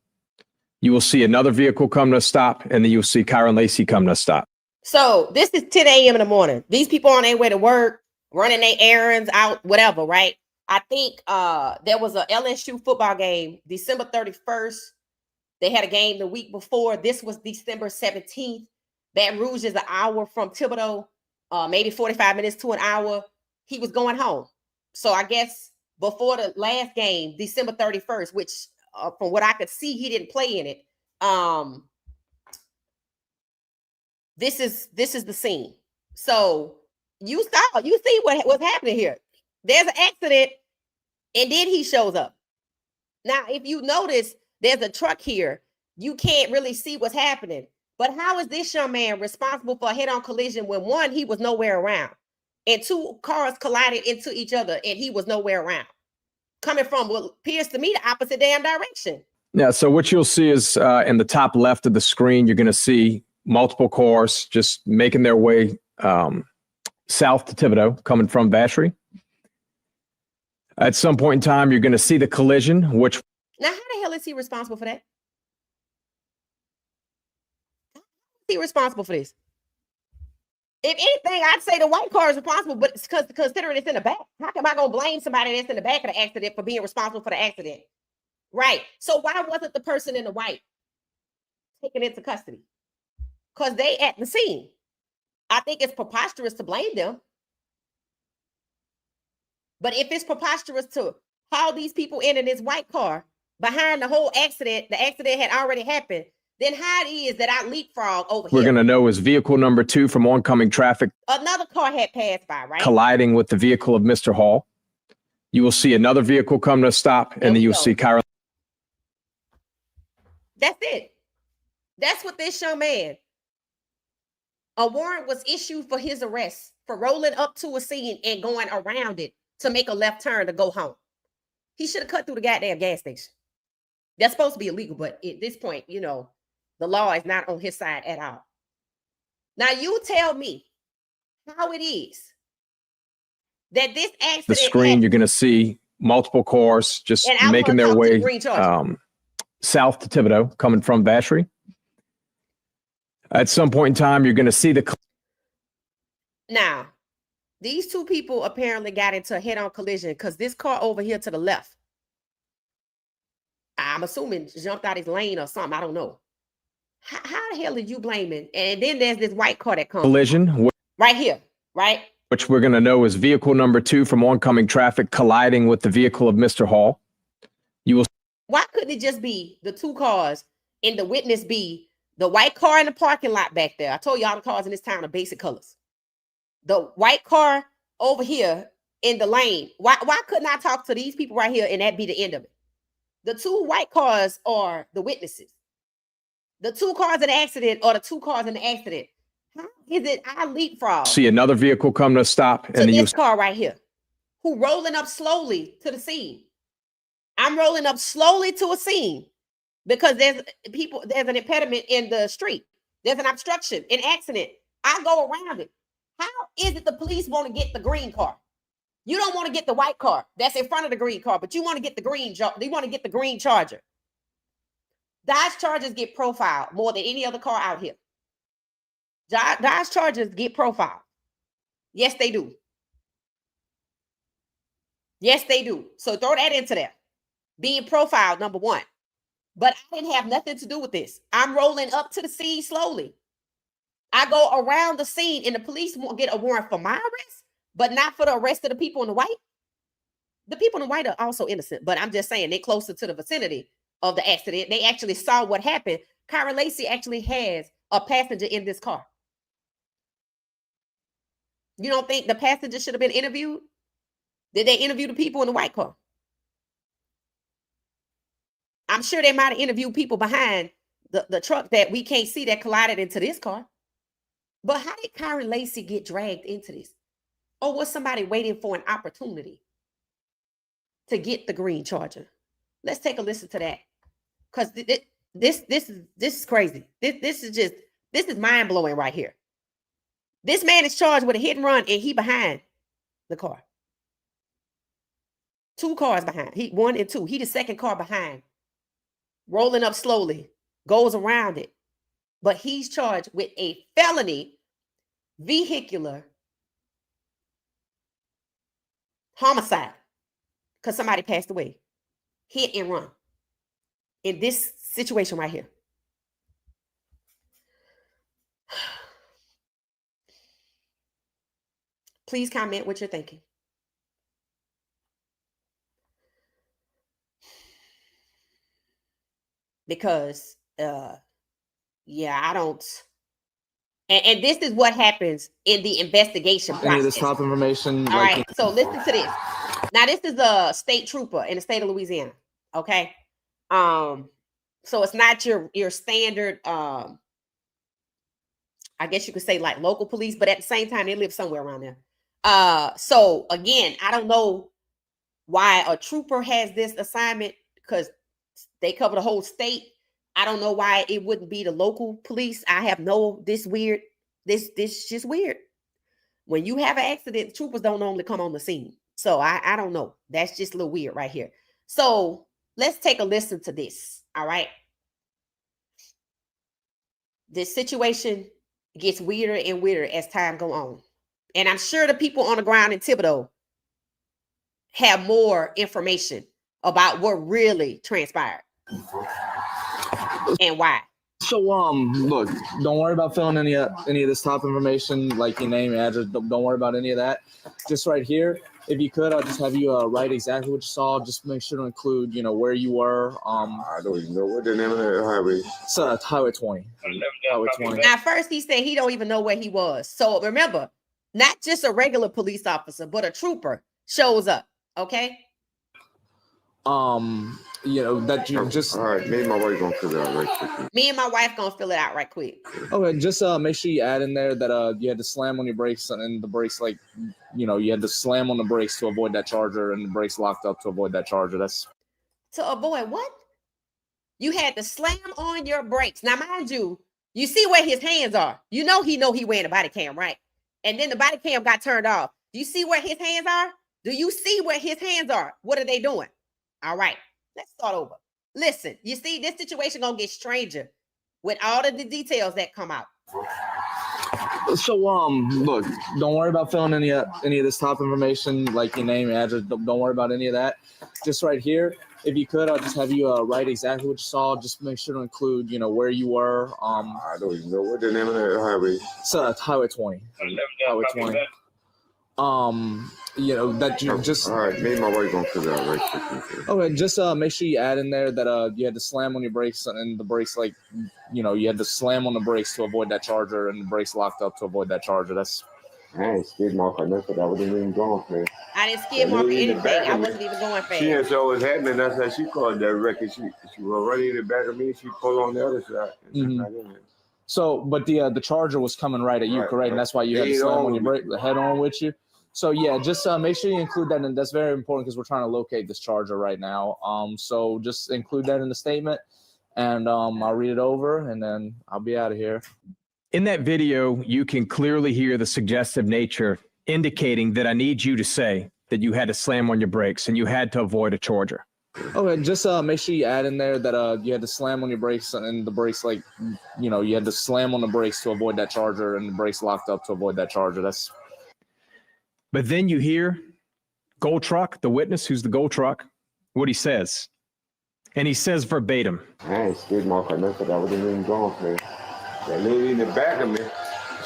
B: You will see another vehicle come to a stop, and then you'll see Kyren Lacy come to a stop.
A: So this is 10 a.m. in the morning. These people on their way to work, running their errands out, whatever, right? I think there was a LSU football game, December 31st. They had a game the week before. This was December 17th. Baton Rouge is an hour from Thibodaux, maybe 45 minutes to an hour. He was going home. So I guess before the last game, December 31st, which from what I could see, he didn't play in it. This is the scene. So you see what's happening here. There's an accident, and then he shows up. Now, if you notice, there's a truck here. You can't really see what's happening. But how is this young man responsible for a head-on collision when, one, he was nowhere around, and two, cars collided into each other and he was nowhere around, coming from what appears to me the opposite damn direction?
B: Yeah, so what you'll see is in the top left of the screen, you're going to see multiple cars just making their way south to Thibodeau, coming from Vacherie. At some point in time, you're going to see the collision, which...
A: Now, how the hell is he responsible for that? How is he responsible for this? If anything, I'd say the white car is responsible, but it's considering it's in the back. How am I going to blame somebody that's in the back of the accident for being responsible for the accident? Right. So why wasn't the person in the white taken into custody? Because they at the scene. I think it's preposterous to blame them. But if it's preposterous to haul these people in this white car behind the whole accident, the accident had already happened, then how it is that I leapfrog over here?
B: We're going to know is vehicle number 2 from oncoming traffic.
A: Another car had passed by, right?
B: Colliding with the vehicle of Mr. Hall. You will see another vehicle come to a stop, and then you'll see Kyren.
A: That's it. That's what this young man. A warrant was issued for his arrest for rolling up to a scene and going around it to make a left turn to go home. He should have cut through the goddamn gas station. That's supposed to be illegal, but at this point, you know, the law is not on his side at all. Now, you tell me how it is that this accident...
B: The screen, you're going to see multiple cars just making their way south to Thibodeau, coming from Vacherie. At some point in time, you're going to see the...
A: Now, these two people apparently got into a head-on collision because this car over here to the left, I'm assuming jumped out his lane or something. I don't know. How the hell are you blaming? And then there's this white car that comes.
B: Collision.
A: Right here, right?
B: Which we're going to know is vehicle number 2 from oncoming traffic colliding with the vehicle of Mr. Hall. You will...
A: Why couldn't it just be the two cars and the witness be the white car in the parking lot back there? I told you all the cars in this town are basic colors. The white car over here in the lane. Why couldn't I talk to these people right here and that be the end of it? The two white cars are the witnesses. The two cars in the accident are the two cars in the accident. How is it I leapfrog?
B: See another vehicle come to a stop, and then
A: this car right here, who rolling up slowly to the scene. I'm rolling up slowly to a scene because there's an impediment in the street. There's an obstruction, an accident. I go around it. How is it the police want to get the green car? You don't want to get the white car that's in front of the green car, but you want to get the green. They want to get the green Charger. Dodge Chargers get profiled more than any other car out here. Dodge Chargers get profiled. Yes, they do. Yes, they do. So throw that into there. Being profiled, number one. But I didn't have nothing to do with this. I'm rolling up to the scene slowly. I go around the scene and the police won't get a warrant for my arrest, but not for the arrest of the people in the white. The people in the white are also innocent, but I'm just saying they're closer to the vicinity of the accident. They actually saw what happened. Kyren Lacy actually has a passenger in this car. You don't think the passenger should have been interviewed? Did they interview the people in the white car? I'm sure they might have interviewed people behind the truck that we can't see that collided into this car. But how did Kyren Lacy get dragged into this? Or was somebody waiting for an opportunity to get the green Charger? Let's take a listen to that. Because this is crazy. This is mind-blowing right here. This man is charged with a hit and run, and he behind the car. Two cars behind. He 1 and 2. He the second car behind. Rolling up slowly. Goes around it. But he's charged with a felony vehicular homicide because somebody passed away. Hit and run. In this situation right here. Please comment what you're thinking. because yeah, I don't. And this is what happens in the investigation process.
C: Any of this top information.
A: All right, so listen to this. Now, this is a state trooper in the state of Louisiana. Okay. So it's not your standard I guess you could say like local police, but at the same time, they live somewhere around there. So again, I don't know why a trooper has this assignment because they cover the whole state. I don't know why it wouldn't be the local police. I have this just weird. When you have an accident, troopers don't normally come on the scene. So I don't know. That's just a little weird right here. So let's take a listen to this. All right. This situation gets weirder and weirder as time goes on. And I'm sure the people on the ground in Thibodaux have more information about what really transpired and why.
C: So look, don't worry about filling any of this top information, like your name, address. Don't worry about any of that. Just right here, if you could, I'll just have you write exactly what you saw. Just make sure to include, where you were.
D: I don't even know what the name of that highway.
C: So Highway 20. Highway 20.
A: Now, first he said he don't even know where he was. So remember, not just a regular police officer, but a trooper shows up. Okay.
C: That you just.
D: All right, me and my wife gonna fill it out right quick.
A: Me and my wife gonna fill it out right quick.
C: Okay, just make sure you add in there that you had to slam on your brakes and the brakes you had to slam on the brakes to avoid that charger and the brakes locked up to avoid that charger. That's
A: to avoid what? You had to slam on your brakes. Now, mind you, you see where his hands are. He wearing a body cam, right? And then the body cam got turned off. Do you see where his hands are? Do you see where his hands are? What are they doing? All right, let's start over. Listen, you see, this situation gonna get stranger with all of the details that come out.
C: So look, don't worry about filling any of this top information, like your name, address. Don't worry about any of that. Just right here, if you could, I'll just have you write exactly what you saw. Just make sure to include, where you were.
D: I don't even know what the name of that highway.
C: So Highway 20. Highway 20. That you just.
D: All right, me and my wife gonna fill it out right quick.
C: Okay, just make sure you add in there that you had to slam on your brakes and the brakes you had to slam on the brakes to avoid that charger and the brakes locked up to avoid that charger. That's.
D: I ain't skid mark or nothing. I wasn't even going fast.
A: I didn't skid mark or anything. I wasn't even going fast.
D: She didn't know what was happening. That's how she called that record. She was running in the back of me. She pulled on the other side.
C: Mm-hmm. So, but the charger was coming right at you, right, correct? Right. And that's why you had to slam on your brake, the head on with you. So yeah, just make sure you include that, and that's very important because we're trying to locate this charger right now. So just include that in the statement, and I'll read it over, and then I'll be out of here.
B: In that video, you can clearly hear the suggestive nature indicating that I need you to say that you had to slam on your brakes and you had to avoid a charger.
C: Okay, just make sure you add in there that you had to slam on your brakes and the brakes you had to slam on the brakes to avoid that charger and the brakes locked up to avoid that charger. That's.
B: But then you hear Gold Truck, the witness, who's the Gold Truck, what he says. And he says verbatim.
D: I ain't skid mark or nothing. I wasn't even going fast. That lady in the back of me,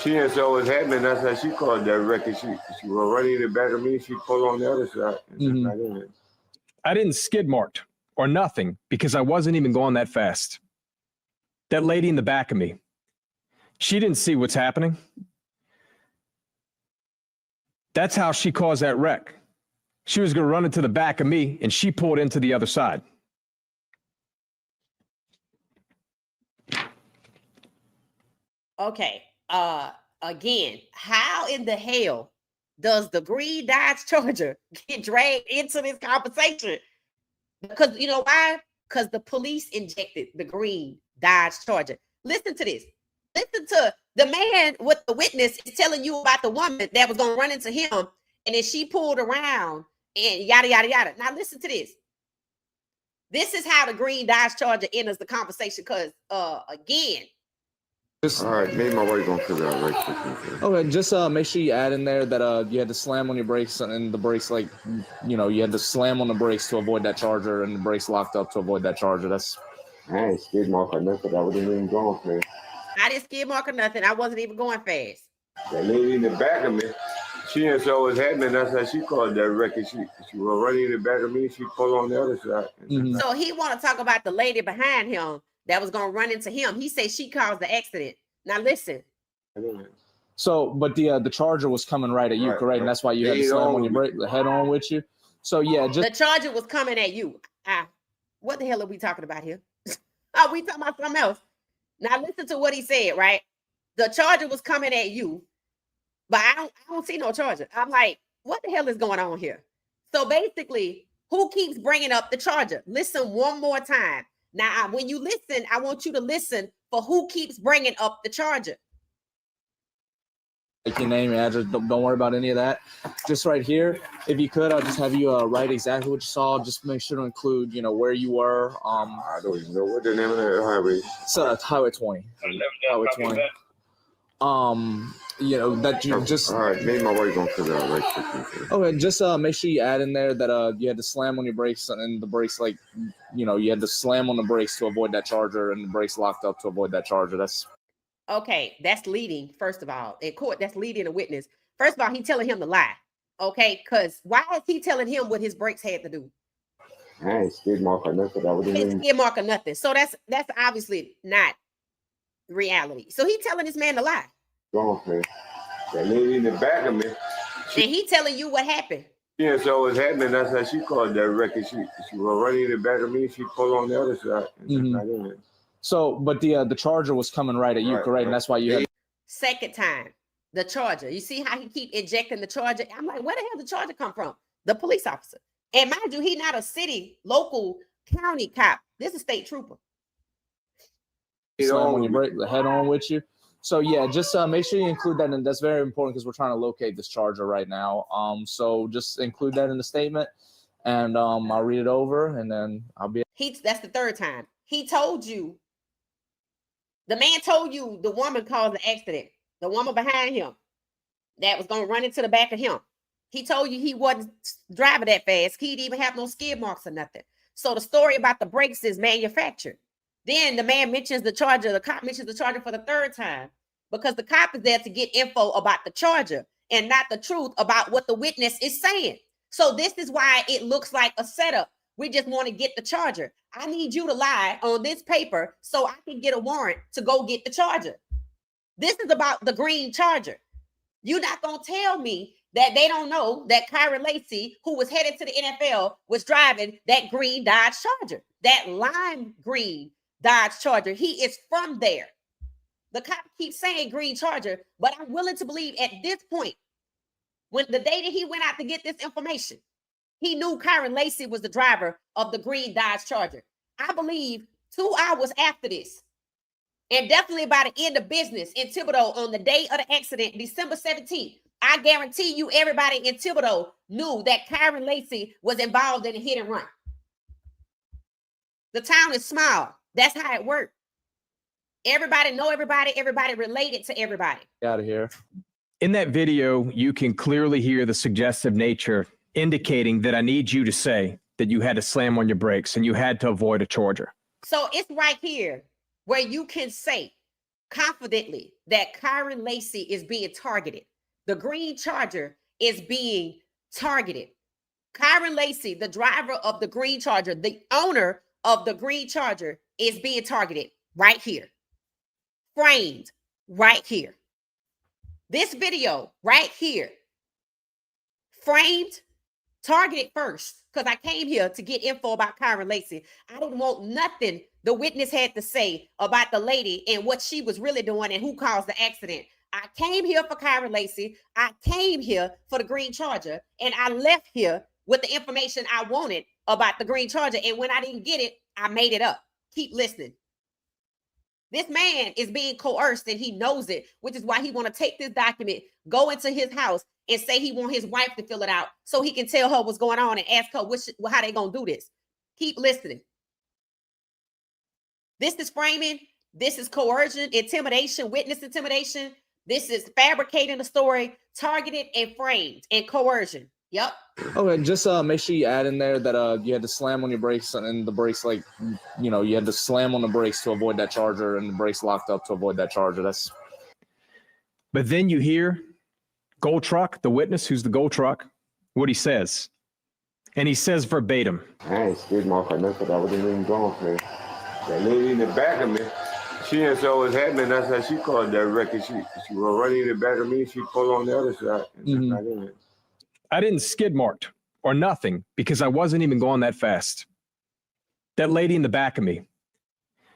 D: she didn't know what was happening. That's how she called that record. She was running in the back of me. She pulled on the other side.
B: Mm-hmm. I didn't skid marked or nothing because I wasn't even going that fast. That lady in the back of me, she didn't see what's happening. That's how she caused that wreck. She was going to run into the back of me, and she pulled into the other side.
A: Okay. Again, how in the hell does the green Dodge Charger get dragged into this conversation? Because you know why? Because the police injected the green Dodge Charger. Listen to this. Listen to the man with the witness is telling you about the woman that was going to run into him, and then she pulled around and yada, yada, yada. Now listen to this. This is how the green Dodge Charger enters the conversation because, again.
D: All right, me and my wife gonna fill it out right quick.
C: Okay, just make sure you add in there that you had to slam on your brakes and the brakes you had to slam on the brakes to avoid that charger and the brakes locked up to avoid that charger. That's.
D: I ain't skid mark or nothing. I wasn't even going fast.
A: I didn't skid mark or nothing. I wasn't even going fast.
D: That lady in the back of me, she didn't know what was happening. That's how she called that record. She was running in the back of me. She pulled on the other side.
C: Mm-hmm.
A: So he want to talk about the lady behind him that was going to run into him. He said she caused the accident. Now listen.
C: So, but the charger was coming right at you, correct? And that's why you had to slam on your brake, the head on with you. So yeah, just
A: the charger was coming at you. What the hell are we talking about here? Are we talking about something else? Now listen to what he said, right? The charger was coming at you, but I don't see no charger. I'm like, what the hell is going on here? So basically, who keeps bringing up the charger? Listen one more time. Now, when you listen, I want you to listen for who keeps bringing up the charger.
C: Like your name and address. Don't worry about any of that. Just right here, if you could, I'll just have you write exactly what you saw. Just make sure to include, where you were.
D: I don't even know what the name of that highway.
C: So Highway 20. Highway 20. That you just.
D: All right, maybe my wife gonna figure out right quick.
C: Okay, just make sure you add in there that you had to slam on your brakes and the brakes you had to slam on the brakes to avoid that charger and the brakes locked up to avoid that charger. That's.
A: Okay, that's leading, first of all. In court, that's leading a witness. First of all, he's telling him to lie. Okay, because why is he telling him what his brakes had to do?
D: I ain't skid mark or nothing.
A: Skid mark or nothing. So that's obviously not reality. So he's telling this man to lie.
D: Wrong, man. That lady in the back of me.
A: And he telling you what happened.
D: Yeah, so it was happening. That's how she called that record. She was running in the back of me. She pulled on the other side.
C: Mm-hmm. So, but the charger was coming right at you, correct? And that's why you had.
A: Second time, the charger. You see how he keep injecting the charger? I'm like, where the hell did the charger come from? The police officer. And mind you, he's not a city, local, county cop. This is state trooper.
C: Slam on your brake, the head on with you. So yeah, just make sure you include that, and that's very important because we're trying to locate this charger right now. So just include that in the statement, and I'll read it over, and then I'll be.
A: That's the third time. He told you. The man told you the woman caused the accident. The woman behind him that was going to run into the back of him. He told you he wasn't driving that fast. He didn't even have no skid marks or nothing. So the story about the brakes is manufactured. Then the man mentions the charger. The cop mentions the charger for the third time because the cop is there to get info about the charger and not the truth about what the witness is saying. So this is why it looks like a setup. We just want to get the charger. I need you to lie on this paper so I can get a warrant to go get the charger. This is about the green charger. You're not going to tell me that they don't know that Kyren Lacy, who was headed to the NFL, was driving that green Dodge Charger, that lime green Dodge Charger. He is from there. The cop keeps saying green Charger, but I'm willing to believe at this point, when the day that he went out to get this information, he knew Kyren Lacy was the driver of the green Dodge Charger. I believe 2 hours after this, and definitely by the end of business in Thibodaux on the day of the accident, December 17th, I guarantee you everybody in Thibodaux knew that Kyren Lacy was involved in a hit and run. The town is small. That's how it worked. Everybody know everybody. Everybody related to everybody.
C: Out of here.
B: In that video, you can clearly hear the suggestive nature indicating that I need you to say that you had to slam on your brakes and you had to avoid a charger.
A: So it's right here where you can say confidently that Kyren Lacy is being targeted. The green Charger is being targeted. Kyren Lacy, the driver of the green Charger, the owner of the green Charger, is being targeted right here. Framed right here. This video right here. Framed, targeted first, because I came here to get info about Kyren Lacy. I didn't want nothing the witness had to say about the lady and what she was really doing and who caused the accident. I came here for Kyren Lacy. I came here for the green Charger, and I left here with the information I wanted about the green Charger. And when I didn't get it, I made it up. Keep listening. This man is being coerced and he knows it, which is why he want to take this document, go into his house and say he want his wife to fill it out so he can tell her what's going on and ask her how they going to do this. Keep listening. This is framing. This is coercion, intimidation, witness intimidation. This is fabricating a story, targeted and framed, and coercion. Yep.
C: Okay, just make sure you add in there that you had to slam on your brakes and the brakes, you had to slam on the brakes to avoid that charger and the brakes locked up to avoid that charger. That's.
B: But then you hear Gold Truck, the witness who's the Gold Truck, what he says. And he says verbatim.
D: I ain't skid mark or nothing. I wasn't even going for it. That lady in the back of me, she didn't saw what's happening. That's how she called that record. She was running in the back of me. She pulled on the other side. And
B: I didn't skid marked or nothing because I wasn't even going that fast. That lady in the back of me,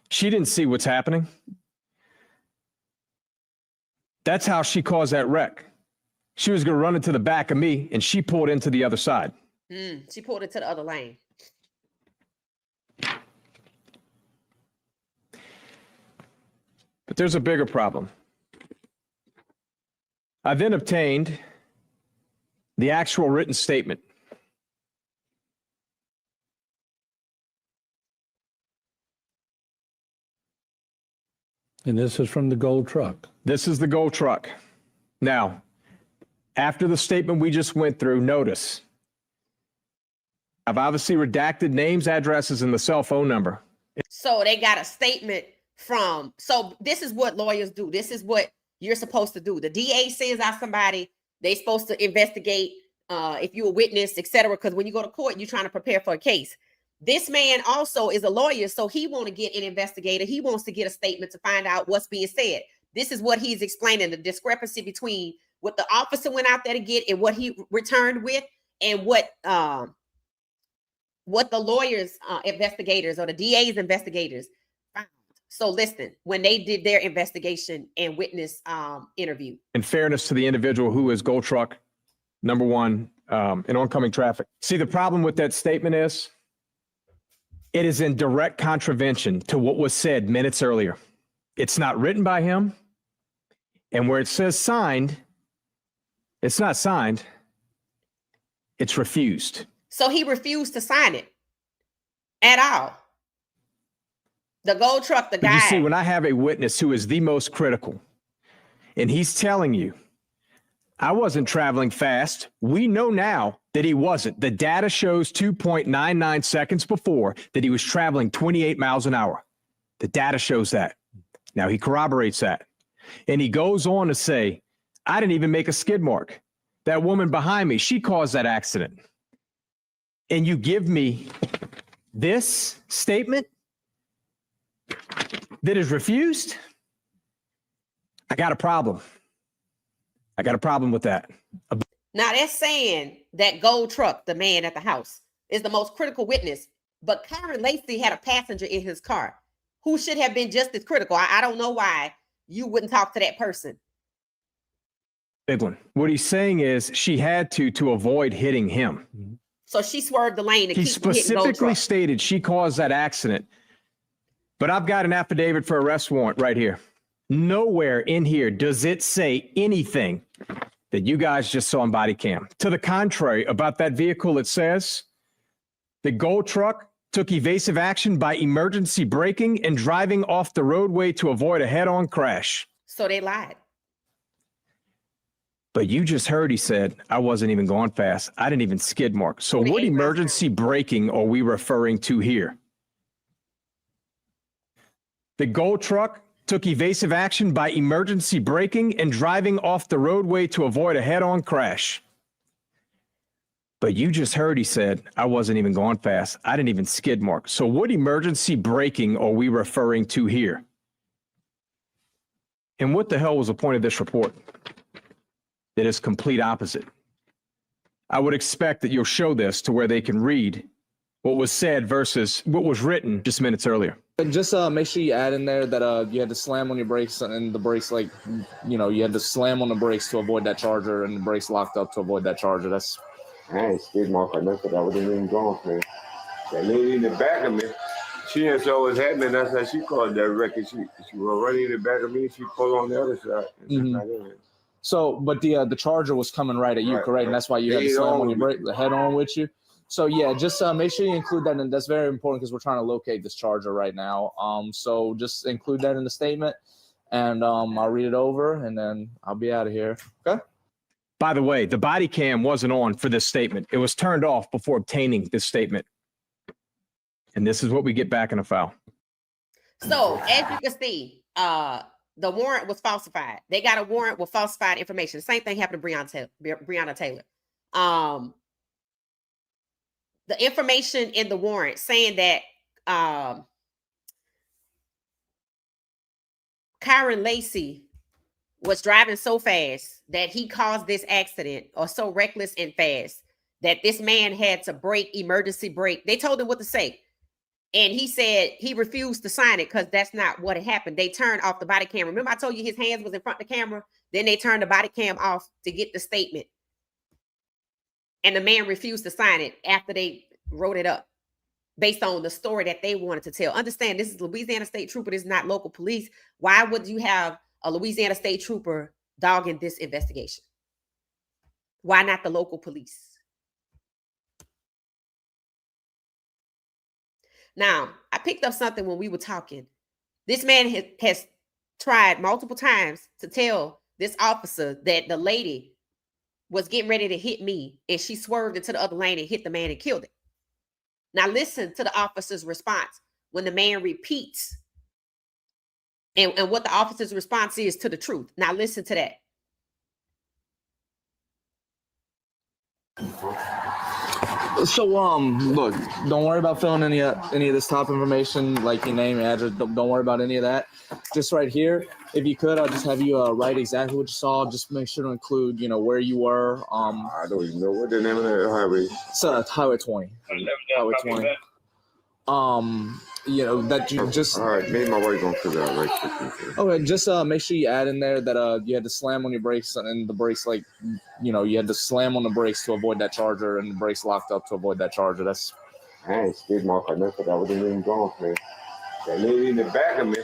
B: she didn't see what's happening. That's how she caused that wreck. She was going to run into the back of me, and she pulled into the other side.
A: She pulled into the other lane.
B: But there's a bigger problem. I then obtained the actual written statement.
E: And this is from the gold truck.
B: This is the gold truck. Now, after the statement we just went through, notice I've obviously redacted names, addresses, and the cell phone number.
A: So they got a statement from, so this is what lawyers do. This is what you're supposed to do. The DA sends out somebody, they're supposed to investigate if you're a witness, etc. Because when you go to court, you're trying to prepare for a case. This man also is a lawyer, so he wants to get an investigator. He wants to get a statement to find out what's being said. This is what he's explaining, the discrepancy between what the officer went out there to get and what he returned with, and what the lawyers, investigators, or the DA's investigators found. So listen, when they did their investigation and witness interview.
B: In fairness to the individual who is Gold Truck number one in oncoming traffic. See, the problem with that statement is it is in direct contravention to what was said minutes earlier. It's not written by him. And where it says signed, it's not signed. It's refused.
A: So he refused to sign it at all. The gold truck, the guy.
B: But you see, when I have a witness who is the most critical, and he's telling you, I wasn't traveling fast. We know now that he wasn't. The data shows 2.99 seconds before that he was traveling 28 miles an hour. The data shows that. Now he corroborates that. And he goes on to say, I didn't even make a skid mark. That woman behind me, she caused that accident. And you give me this statement that is refused? I got a problem. I got a problem with that.
A: Now that's saying that gold truck, the man at the house, is the most critical witness. But Kyren Lacy had a passenger in his car who should have been just as critical. I don't know why you wouldn't talk to that person.
B: Big one. What he's saying is she had to avoid hitting him.
A: So she swerved the lane and
B: He
A: keep hitting gold
B: specifically
A: truck.
B: stated she caused that accident. But I've got an affidavit for arrest warrant right here. Nowhere in here does it say anything that you guys just saw on body cam. To the contrary, about that vehicle, it says the gold truck took evasive action by emergency braking and driving off the roadway to avoid a head-on crash.
A: So they lied.
B: But you just heard he said, I wasn't even going fast. I didn't even skid mark. So what emergency braking are we referring to here? The gold truck took evasive action by emergency braking and driving off the roadway to avoid a head-on crash. But you just heard he said, I wasn't even going fast. I didn't even skid mark. So what emergency braking are we referring to here? And what the hell was the point of this report? That is complete opposite. I would expect that you'll show this to where they can read what was said versus what was written just minutes earlier.
C: Just make sure you add in there that you had to slam on your brakes, and the brakes, like, you know, you had to slam on the brakes to avoid that charger, and the brakes locked up to avoid that charger. That's.
D: I ain't skid mark or nothing. I wasn't even going for it. That lady in the back of me, she didn't saw what's happening. That's how she called that record. She was running in the back of me. She pulled on the other side.
C: So, but the charger was coming right at you,
D: Right,
C: correct?
D: right.
C: And that's why you had to slam on your brake, the head on with you. So yeah, just make sure you include that, and that's very important because we're trying to locate this charger right now. So just include that in the statement, and I'll read it over, and then I'll be out of here. Okay.
B: By the way, the body cam wasn't on for this statement. It was turned off before obtaining this statement. And this is what we get back in a file.
A: So as you can see, the warrant was falsified. They got a warrant with falsified information. The same thing happened to Breonna Taylor. The information in the warrant saying that Kyren Lacy was driving so fast that he caused this accident, or so reckless and fast that this man had to emergency brake. They told him what to say. And he said he refused to sign it because that's not what had happened. They turned off the body camera. Remember I told you his hands was in front of the camera? Then they turned the body cam off to get the statement. And the man refused to sign it after they wrote it up based on the story that they wanted to tell. Understand, this is Louisiana State Trooper. This is not local police. Why would you have a Louisiana State Trooper dogging this investigation? Why not the local police? Now, I picked up something when we were talking. This man has tried multiple times to tell this officer that the lady was getting ready to hit me, and she swerved into the other lane and hit the man and killed him. Now, listen to the officer's response when the man repeats and what the officer's response is to the truth. Now, listen to that.
C: So look, don't worry about filling any of this top information, like your name, address. Don't worry about any of that. Just right here, if you could, I'll just have you write exactly what you saw. Just make sure to include, where you were.
D: I don't even know what the name of that highway.
C: It's Highway 20. Highway 20. That you just.
D: All right, maybe my wife gonna figure out right quick.
C: Okay, just make sure you add in there that you had to slam on your brakes, and the brakes, you had to slam on the brakes to avoid that charger, and the brakes locked up to avoid that charger. That's.
D: I ain't skid mark or nothing. I wasn't even going for it. That lady in the back of me,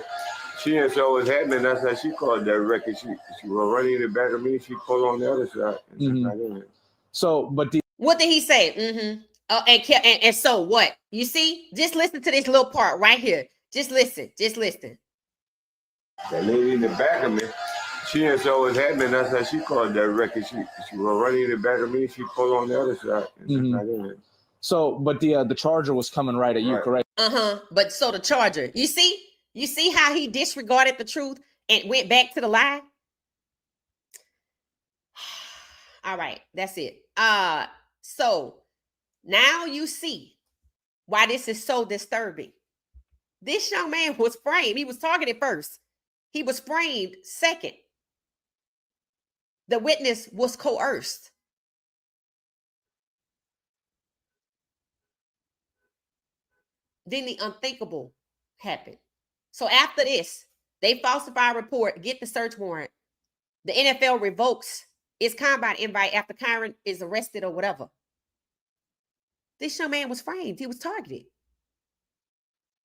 D: she didn't saw what was happening. That's how she called that record. She was running in the back of me. She pulled on the other side.
C: Mm-hmm. So, but
A: what did he say? Mm-hmm. Oh, and so what? You see? Just listen to this little part right here. Just listen. Just listen.
D: That lady in the back of me, she didn't saw what was happening. That's how she called that record. She was running in the back of me. She pulled on the other side.
C: Mm-hmm. So, but the charger was coming right at you, right. Correct?
A: But so the charger, you see how he disregarded the truth and went back to the lie? All right, that's it. So now you see why this is so disturbing. This young man was framed. He was targeted first. He was framed second. The witness was coerced. Then the unthinkable happened. So after this, they falsify a report, get the search warrant. The NFL revokes its combine invite after Kyren is arrested or whatever. This young man was framed. He was targeted.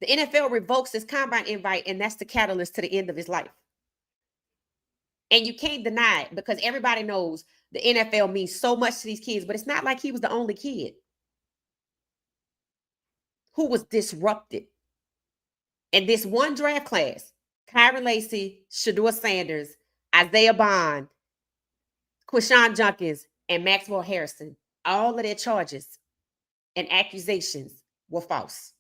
A: The NFL revokes his combine invite, and that's the catalyst to the end of his life. And you can't deny it because everybody knows the NFL means so much to these kids, but it's not like he was the only kid who was disrupted. And this one draft class, Kyren Lacy, Shedeur Sanders, Isaiah Bond, Quishawn Junkins, and Maxwell Harrison, all of their charges and accusations were false.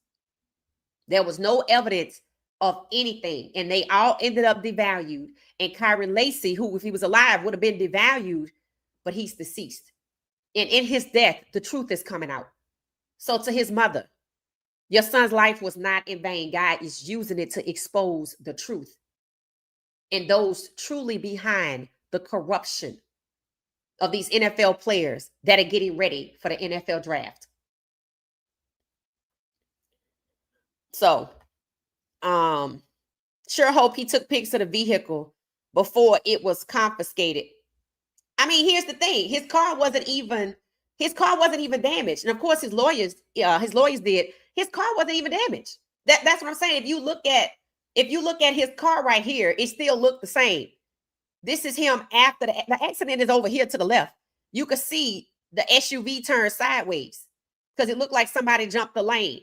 A: There was no evidence of anything, and they all ended up devalued. And Kyren Lacy, who, if he was alive, would have been devalued, but he's deceased. And in his death, the truth is coming out. So to his mother, your son's life was not in vain. God is using it to expose the truth and those truly behind the corruption of these NFL players that are getting ready for the NFL draft. So, sure hope he took pics of the vehicle before it was confiscated. I mean, here's the thing: his car wasn't even damaged, and of course, his lawyers did. His car wasn't even damaged. That's what I'm saying. If you look at his car right here, it still looked the same. This is him after the accident is over here to the left. You can see the SUV turn sideways because it looked like somebody jumped the lane.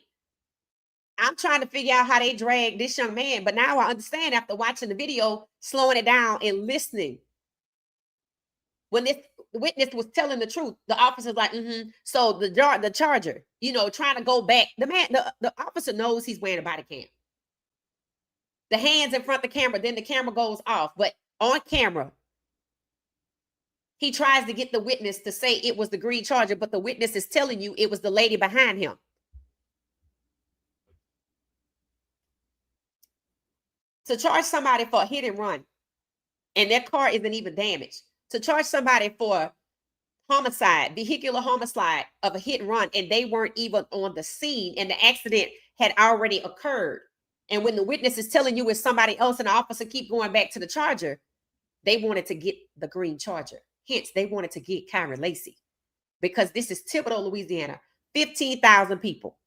A: I'm trying to figure out how they dragged this young man, but now I understand after watching the video, slowing it down and listening. When this witness was telling the truth, the officer's like, So the charger, trying to go back. The officer knows he's wearing a body cam. The hands in front of the camera, then the camera goes off. But on camera, he tries to get the witness to say it was the green charger, but the witness is telling you it was the lady behind him. To charge somebody for a hit and run, and their car isn't even damaged. To charge somebody for homicide, vehicular homicide of a hit and run, and they weren't even on the scene, and the accident had already occurred. And when the witness is telling you it's somebody else and the officer keep going back to the charger, they wanted to get the green charger. Hence, they wanted to get Kyren Lacy, because this is Thibodaux, Louisiana, 15,000 people.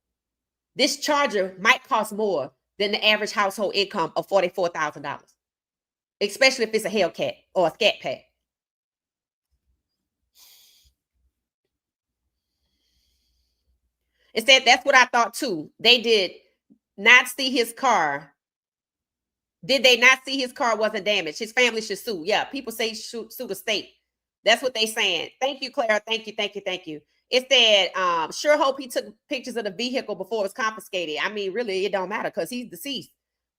A: This charger might cost more than the average household income of $44,000, especially if it's a Hellcat or a Scat Pack. It said that's what I thought too. They did not see his car. Did they not see his car wasn't damaged? His family should sue. Yeah, people say sue the state. That's what they saying. Thank you, Clara. Thank you, thank you, thank you. It said, sure hope he took pictures of the vehicle before it was confiscated. I mean, really, it don't matter because he's deceased.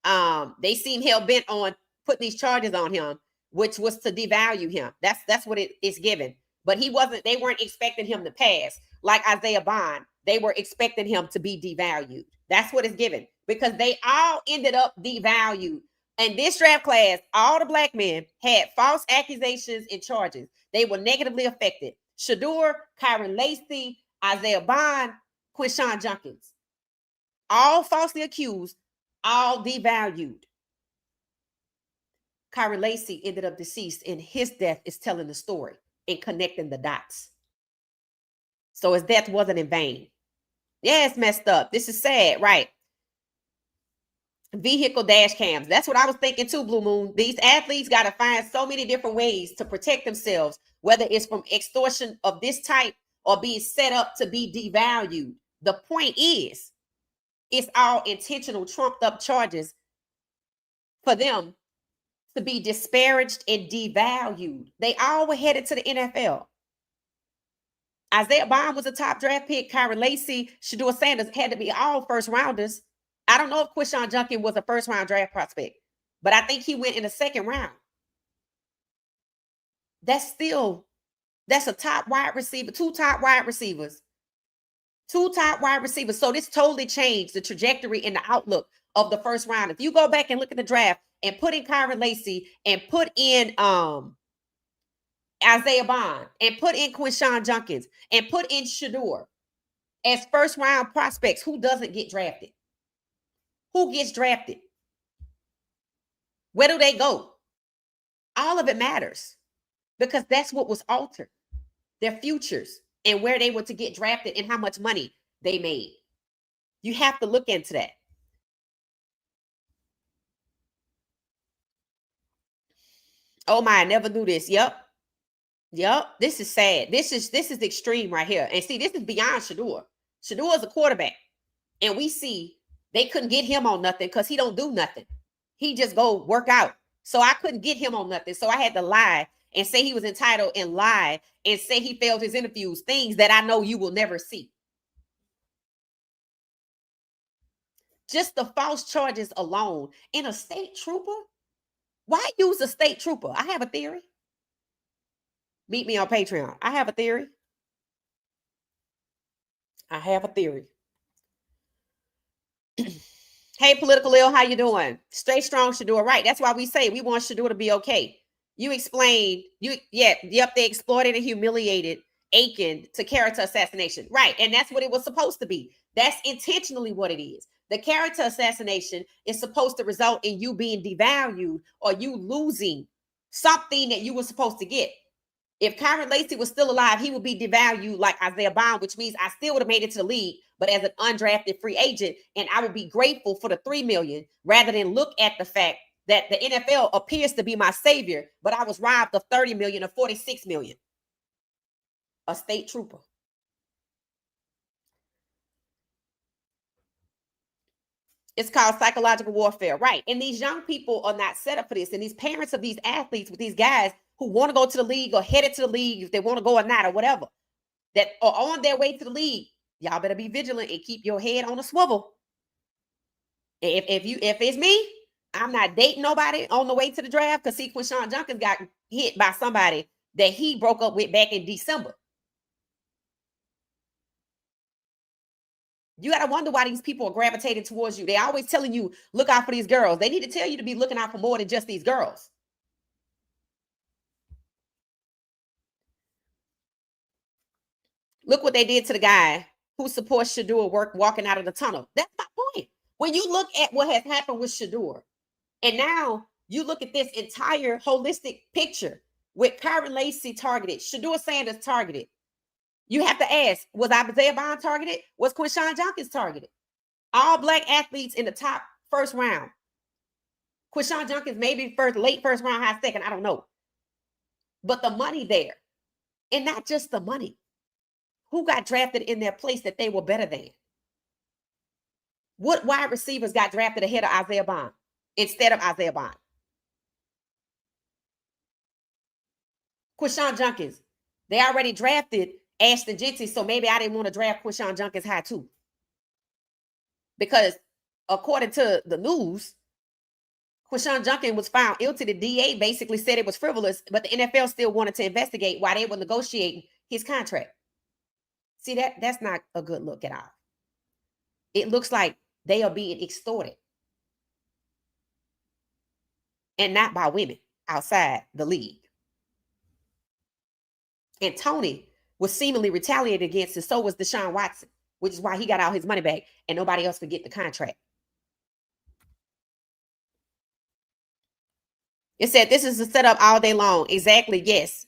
A: They seem hell-bent on putting these charges on him, which was to devalue him. That's what it is given. But they weren't expecting him to pass. Like Isaiah Bond, they were expecting him to be devalued. That's what it's given, because they all ended up devalued. And this draft class, all the black men had false accusations and charges. They were negatively affected. Shedeur, Kyren Lacy, Isaiah Bond, Quinshon Junkins, all falsely accused, all devalued. Kyren Lacy ended up deceased, and his death is telling the story and connecting the dots. So his death wasn't in vain. Yeah, it's messed up. This is sad, right? Vehicle dash cams. That's what I was thinking too, Blue Moon. These athletes got to find so many different ways to protect themselves, whether it's from extortion of this type or being set up to be devalued. The point is, it's all intentional, trumped up charges for them to be disparaged and devalued. They all were headed to the NFL. Isaiah Bond was a top draft pick. Kyren Lacy, Shedeur Sanders had to be all first rounders. I don't know if Quinshon Junkins was a first round draft prospect, but I think he went in the second round. That's a top wide receiver, two top wide receivers. So this totally changed the trajectory and the outlook of the first round. If you go back and look at the draft and put in Kyren Lacy and put in Isaiah Bond and put in Quinshon Junkins and put in Shedeur as first round prospects, who doesn't get drafted? Who gets drafted? Where do they go? All of it matters, because that's what was altered. Their futures and where they were to get drafted and how much money they made. You have to look into that. Oh my, I never knew this. Yep. This is sad. This is extreme right here. And see, this is beyond Shedeur. Shedeur is a quarterback. And we see they couldn't get him on nothing because he don't do nothing. He just go work out. So I couldn't get him on nothing. So I had to lie and say he was entitled and lie and say he failed his interviews, things that I know you will never see. Just the false charges alone in a state trooper. Why use a state trooper? I have a theory. Meet me on Patreon. I have a theory. Hey, Political Ill, how you doing? Stay strong, Shedeur. Right. That's why we say we want Shedeur to be okay. You explained, they exploited and humiliated Aiken to character assassination. Right. And that's what it was supposed to be. That's intentionally what it is. The character assassination is supposed to result in you being devalued or you losing something that you were supposed to get. If Kyren Lacy was still alive, he would be devalued like Isaiah Bond, which means I still would have made it to the league, but as an undrafted free agent, and I would be grateful for the $3 million rather than look at the fact that the NFL appears to be my savior, but I was robbed of $30 million or $46 million. A state trooper. It's called psychological warfare, right? And these young people are not set up for this. And these parents of these athletes with these guys who want to go to the league or headed to the league, if they want to go or not or whatever, that are on their way to the league, y'all better be vigilant and keep your head on a swivel. If it's me, I'm not dating nobody on the way to the draft, because see, Quinshon Junkins got hit by somebody that he broke up with back in December. You got to wonder why these people are gravitating towards you. They're always telling you, look out for these girls. They need to tell you to be looking out for more than just these girls. Look what they did to the guy who supports Shedeur work walking out of the tunnel. That's my point. When you look at what has happened with Shedeur, and now you look at this entire holistic picture with Kyren Lacy targeted, Shedeur Sanders targeted, you have to ask, was Isaiah Bond targeted? Was Quinshon Junkins targeted? All black athletes in the top first round. Quinshon Junkins maybe late first round, high second, I don't know. But the money there, and not just the money. Who got drafted in their place that they were better than? What wide receivers got drafted ahead of Isaiah Bond instead of Isaiah Bond? Quinshon Junkins. They already drafted Ashton Jeanty, so maybe I didn't want to draft Quinshon Junkins high too. Because according to the news, Quinshon Junkins was found guilty. The DA basically said it was frivolous, but the NFL still wanted to investigate why they were negotiating his contract. See, that's not a good look at all. It looks like they are being extorted. And not by women outside the league. And Tony was seemingly retaliated against, and so was Deshaun Watson, which is why he got all his money back and nobody else could get the contract. It said, this is a setup all day long. Exactly, yes.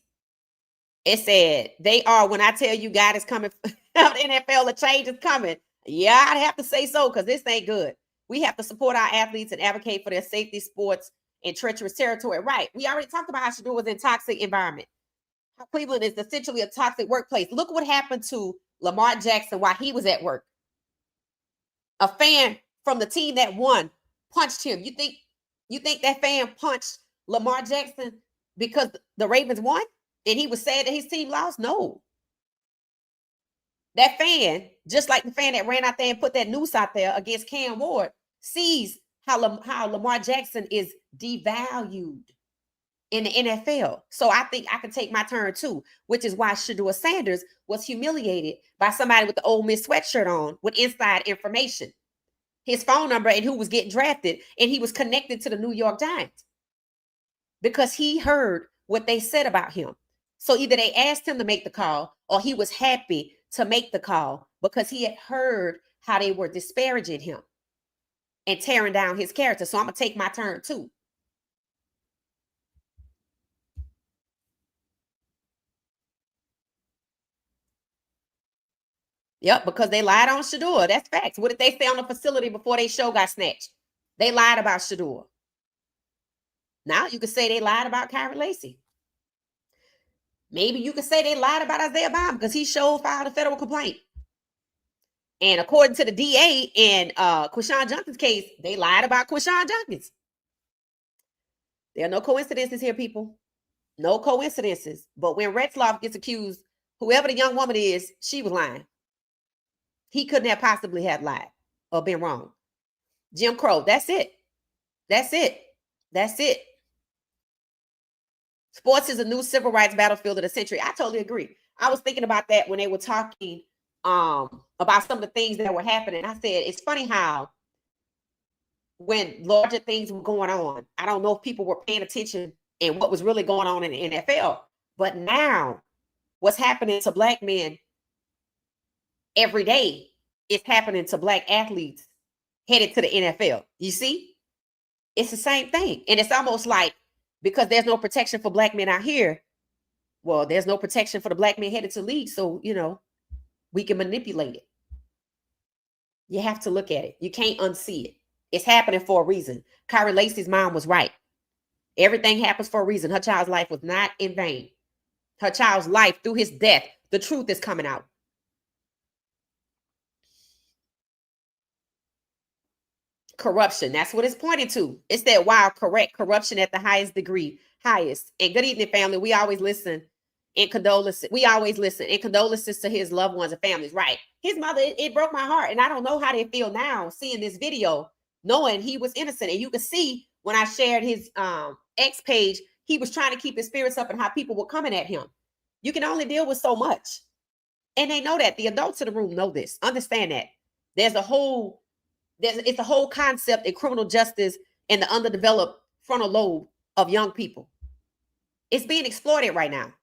A: It said, they are, when I tell you God is coming out the NFL, the change is coming. Yeah, I'd have to say so, because this ain't good. We have to support our athletes and advocate for their safety, sports, and treacherous territory. Right. We already talked about how Shedeur was in toxic environment. How Cleveland is essentially a toxic workplace. Look what happened to Lamar Jackson while he was at work. A fan from the team that won punched him. You think that fan punched Lamar Jackson because the Ravens won and he was sad that his team lost? No. That fan, just like the fan that ran out there and put that noose out there against Cam Ward, sees how Lamar Jackson is devalued in the NFL. So I think I can take my turn too, which is why Shedeur Sanders was humiliated by somebody with the Ole Miss sweatshirt on with inside information, his phone number, and who was getting drafted, and he was connected to the New York Giants because he heard what they said about him. So either they asked him to make the call or he was happy to make the call because he had heard how they were disparaging him and tearing down his character. So I'm going to take my turn too. Yep, because they lied on Shedeur. That's facts. What did they say on the facility before their show got snatched? They lied about Shedeur. Now you could say they lied about Kyren Lacy. Maybe you could say they lied about Isaiah Bond because he filed a federal complaint. And according to the DA in Quinshon Junkins' case, they lied about Quinshon Junkins. There are no coincidences here, people. No coincidences. But when Retzloff gets accused, whoever the young woman is, she was lying. He couldn't have possibly have lied or been wrong. Jim Crow, that's it. That's it. That's it. Sports is a new civil rights battlefield of the century. I totally agree. I was thinking about that when they were talking about some of the things that were happening. I said, it's funny how when larger things were going on, I don't know if people were paying attention and what was really going on in the NFL. But now what's happening to black men every day is happening to black athletes headed to the NFL. You see? It's the same thing. And it's almost like, because there's no protection for black men out here, well, there's no protection for the black men headed to the league. So, we can manipulate it. You have to look at it. You can't unsee it. It's happening for a reason. Kyren Lacy's mom was right. Everything happens for a reason. Her child's life was not in vain. Her child's life, through his death, the truth is coming out. Corruption. That's what it's pointing to. It's that wild, correct corruption at the highest degree. Highest. And good evening, family. We always listen in condolences. We always listen in condolences to his loved ones and families. Right. His mother, it broke my heart. And I don't know how they feel now seeing this video, knowing he was innocent. And you can see when I shared his X page, he was trying to keep his spirits up and how people were coming at him. You can only deal with so much. And they know that. The adults in the room know this. Understand that. It's a whole concept in criminal justice in the underdeveloped frontal lobe of young people. It's being exploited right now.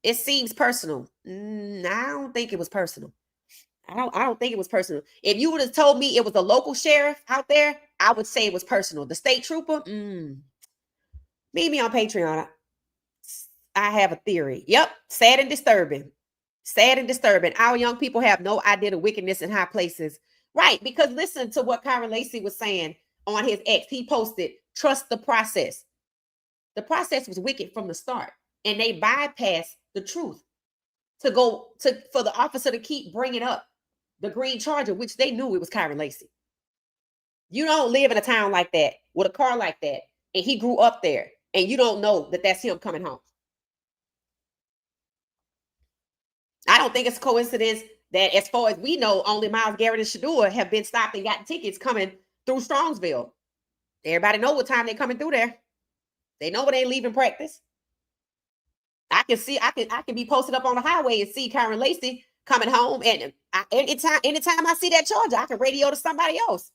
A: It seems personal. I don't think it was personal. I don't think it was personal. If you would have told me it was a local sheriff out there, I would say it was personal. The state trooper, meet me on Patreon. I have a theory. Yep, sad and disturbing. Sad and disturbing. Our young people have no idea the wickedness in high places. Right, because listen to what Kyren Lacy was saying on his ex. He posted, trust the process. The process was wicked from the start, and they bypassed the truth for the officer to keep bringing up the green Charger, which they knew it was Kyren Lacy. You don't live in a town like that with a car like that, and he grew up there, and you don't know that that's him coming home. I don't think it's a coincidence that, as far as we know, only Miles Garrett and Shedeur have been stopped and gotten tickets coming through Strongsville. Everybody know what time they're coming through there. They know when they leaving practice. I can be posted up on the highway and see Kyren Lacy coming home, and anytime I see that Charger, I can radio to somebody else.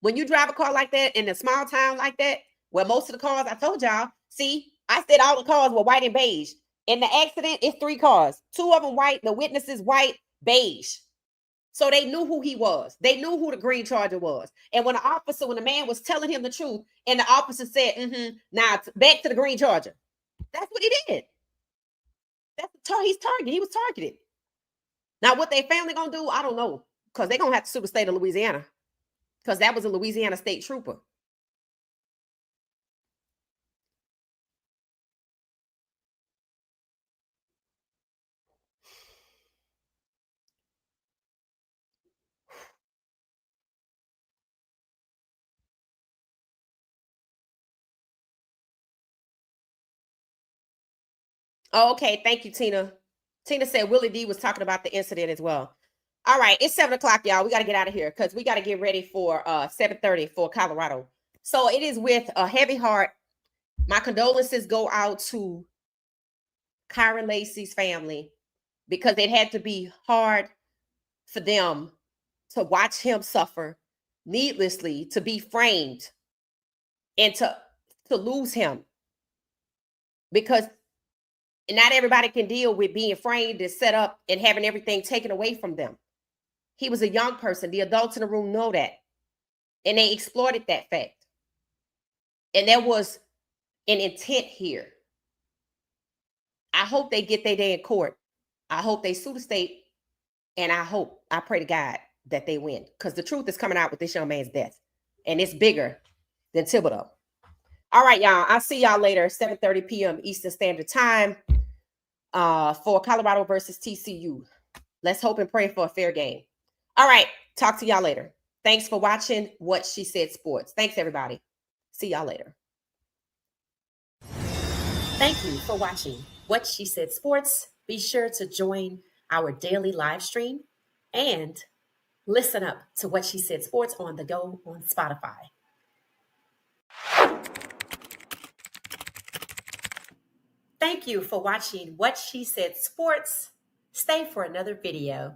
A: When you drive a car like that in a small town like that, where most of the cars, I told y'all, see, I said all the cars were white and beige. In the accident, it's 3 cars. 2 of them white, the witnesses white, beige. So they knew who he was. They knew who the green Charger was. And when the man was telling him the truth, and the officer said, now back to the green Charger. That's what he did. He's targeted. He was targeted. Now, what their family gonna do, I don't know, because they're gonna have to sue the state of Louisiana, because that was a Louisiana state trooper. Oh, okay. Thank you, Tina. Tina said Willie D was talking about the incident as well. All right, it's 7 o'clock, y'all. We got to get out of here because we got to get ready for 7:30 for Colorado. So it is with a heavy heart. My condolences go out to Kyren Lacy's family, because it had to be hard for them to watch him suffer needlessly, to be framed, and to lose him, because not everybody can deal with being framed and set up and having everything taken away from them. He was a young person. The adults in the room know that, and they exploited that fact. And there was an intent here. I hope they get their day in court. I hope they sue the state, and I pray to God that they win, because the truth is coming out with this young man's death, and it's bigger than Thibodeau. All right, y'all. I'll see y'all later, 7:30 p.m. Eastern Standard Time, for Colorado versus TCU. Let's hope and pray for a fair game. All right. Talk to y'all later. Thanks for watching What She Said Sports. Thanks, everybody. See y'all later. Thank you for watching What She Said Sports. Be sure to join our daily live stream and listen up to What She Said Sports on the go on Spotify. Thank you for watching What She Said Sports. Stay for another video.